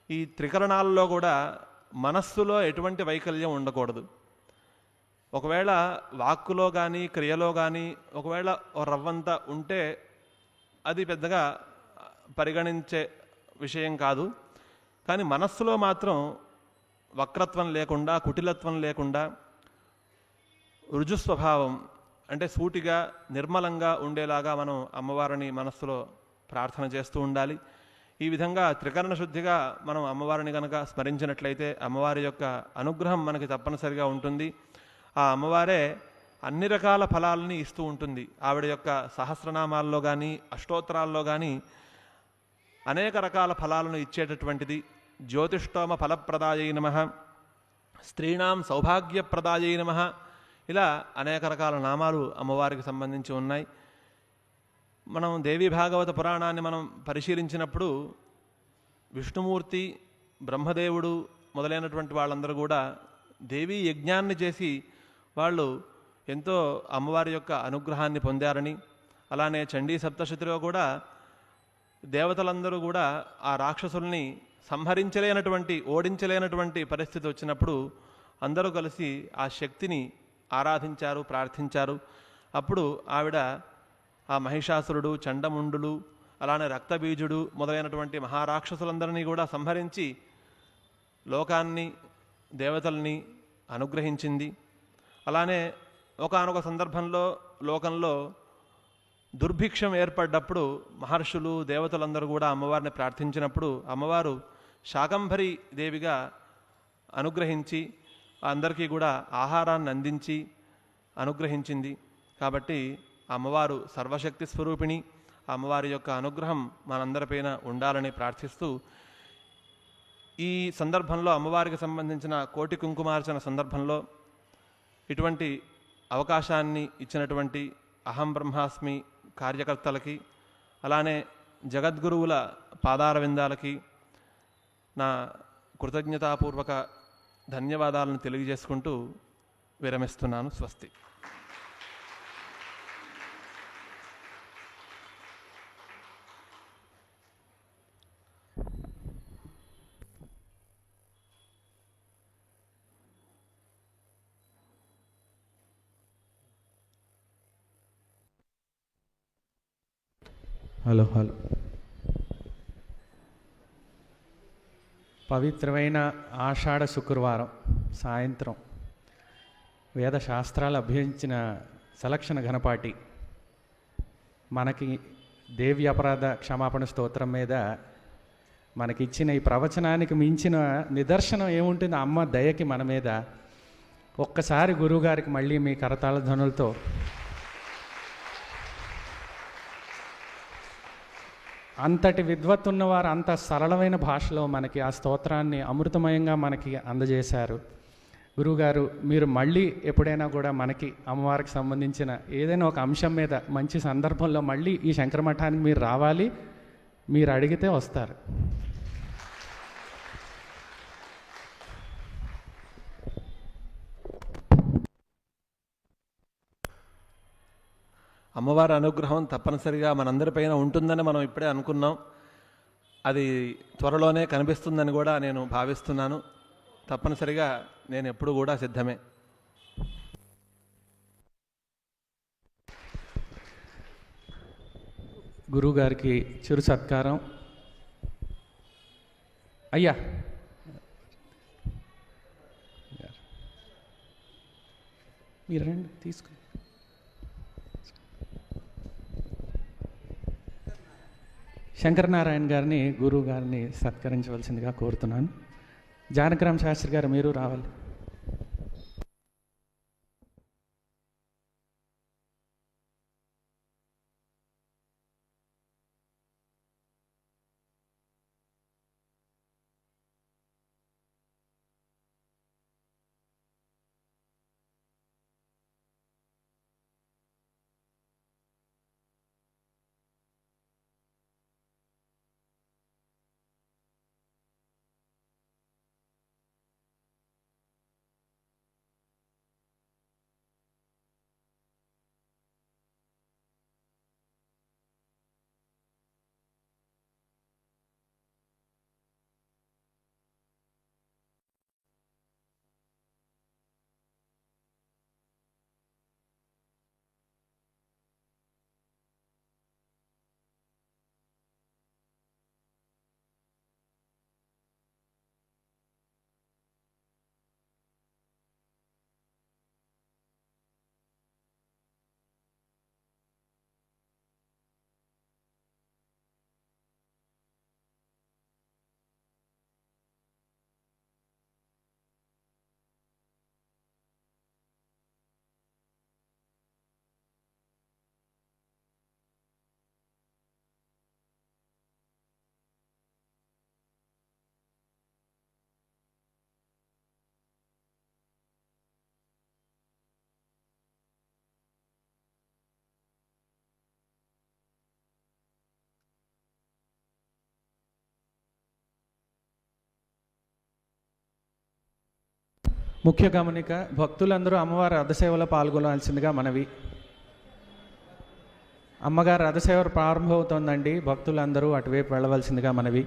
ఈ త్రికరణాల్లో కూడా మనస్సులో ఎటువంటి వైకల్యం ఉండకూడదు. ఒకవేళ వాక్కులో కానీ క్రియలో కానీ ఒకవేళ రవ్వంత ఉంటే అది పెద్దగా పరిగణించే విషయం కాదు. కానీ మనస్సులో మాత్రం వక్రత్వం లేకుండా, కుటిలత్వం లేకుండా, రుజుస్వభావం అంటే సూటిగా నిర్మలంగా ఉండేలాగా మనం అమ్మవారిని మనస్సులో ప్రార్థన చేస్తూ ఉండాలి. ఈ విధంగా త్రికరణ శుద్ధిగా మనం అమ్మవారిని కనుక స్మరించినట్లయితే అమ్మవారి యొక్క అనుగ్రహం మనకి తప్పనిసరిగా ఉంటుంది. ఆ అమ్మవారే అన్ని రకాల ఫలాలని ఇస్తూ ఉంటుంది. ఆవిడ యొక్క సహస్రనామాల్లో కానీ అష్టోత్తరాల్లో కానీ అనేక రకాల ఫలాలను ఇచ్చేటటువంటిది. జ్యోతిష్టోమ ఫలప్రదాయై నమః, స్త్రీణాం సౌభాగ్యప్రదాయై నమః, ఇలా అనేక రకాల నామాలు అమ్మవారికి సంబంధించి ఉన్నాయి. మనం దేవీ భాగవత పురాణాన్ని మనం పరిశీలించినప్పుడు విష్ణుమూర్తి, బ్రహ్మదేవుడు మొదలైనటువంటి వాళ్ళందరూ కూడా దేవీ యజ్ఞాన్ని చేసి వాళ్ళు ఎంతో అమ్మవారి యొక్క అనుగ్రహాన్ని పొందారని, అలానే చండీ సప్తశతిలో కూడా దేవతలందరూ కూడా ఆ రాక్షసుల్ని ఓడించలేనటువంటి పరిస్థితి వచ్చినప్పుడు అందరూ కలిసి ఆ శక్తిని ఆరాధించారు, ప్రార్థించారు. అప్పుడు ఆవిడ ఆ మహిషాసురుడు, చండముండులు, అలానే రక్తబీజుడు మొదలైనటువంటి మహారాక్షసులందరినీ కూడా సంహరించి లోకాన్ని, దేవతల్ని అనుగ్రహించింది. అలానే ఒకానొక సందర్భంలో లోకంలో దుర్భిక్షం ఏర్పడ్డప్పుడు మహర్షులు, దేవతలందరూ కూడా అమ్మవారిని ప్రార్థించినప్పుడు అమ్మవారు శాకంభరి దేవిగా అనుగ్రహించి అందరికీ కూడా ఆహారాన్ని అందించి అనుగ్రహించింది. కాబట్టి అమ్మవారు సర్వశక్తి స్వరూపిణి. అమ్మవారి యొక్క అనుగ్రహం మనందరిపైన ఉండాలని ప్రార్థిస్తూ, ఈ సందర్భంలో అమ్మవారికి సంబంధించిన కోటి కుంకుమార్చన సందర్భంలో ఇటువంటి అవకాశాన్ని ఇచ్చినటువంటి అహం బ్రహ్మాస్మి కార్యకర్తలకి, అలానే జగద్గురువుల పాదార విందాలకి నా కృతజ్ఞతాపూర్వక ధన్యవాదాలను తెలియజేసుకుంటూ విరమిస్తున్నాను. స్వస్తి. హలో. పవిత్రమైన ఆషాఢ శుక్రవారం సాయంత్రం వేద శాస్త్రాలు అభ్యసించిన సలక్షణ ఘనపాటి మనకి దేవి అపరాధ క్షమాపణ స్తోత్రం మీద మనకిచ్చిన ఈ ప్రవచనానికి మించిన నిదర్శనం ఏముంటుంది అమ్మ దయకి మన మీద. ఒక్కసారి గురువుగారికి మళ్ళీ మీ కరతాళ ధ్వనులతో అంతటి విద్వత్ ఉన్నవారు అంత సరళమైన భాషలో మనకి ఆ స్తోత్రాన్ని అమృతమయంగా మనకి అందజేశారు. గురువుగారు మీరు మళ్ళీ ఎప్పుడైనా కూడా మనకి అమ్మవారికి సంబంధించిన ఏదైనా ఒక అంశం మీద మంచి సందర్భంలో మళ్ళీ ఈ శంకరమఠానికి మీరు రావాలి, మీరు అడిగితే వస్తారు. అమ్మవారి అనుగ్రహం తప్పనిసరిగా మనందరిపైన ఉంటుందని మనం ఇప్పుడే అనుకున్నాం. అది త్వరలోనే కనిపిస్తుందని కూడా నేను భావిస్తున్నాను. తప్పనిసరిగా నేను ఎప్పుడు కూడా సిద్ధమే. గురువుగారికి చిరు సత్కారం. అయ్యా మీరు రండి తీసుకుని. శంకరనారాయణ గారిని గురువు గారిని సత్కరించవలసిందిగా కోరుతున్నాను. జానకరామ్ శాస్త్రి గారు మీరు రావాలి. ముఖ్య గమనిక, భక్తులందరూ అమ్మవారి రథసేవలో పాల్గొనాల్సిందిగా మనవి. అమ్మగారి రథసేవ ప్రారంభమవుతోందండి, భక్తులందరూ అటువైపు వెళ్ళవలసిందిగా మనవి.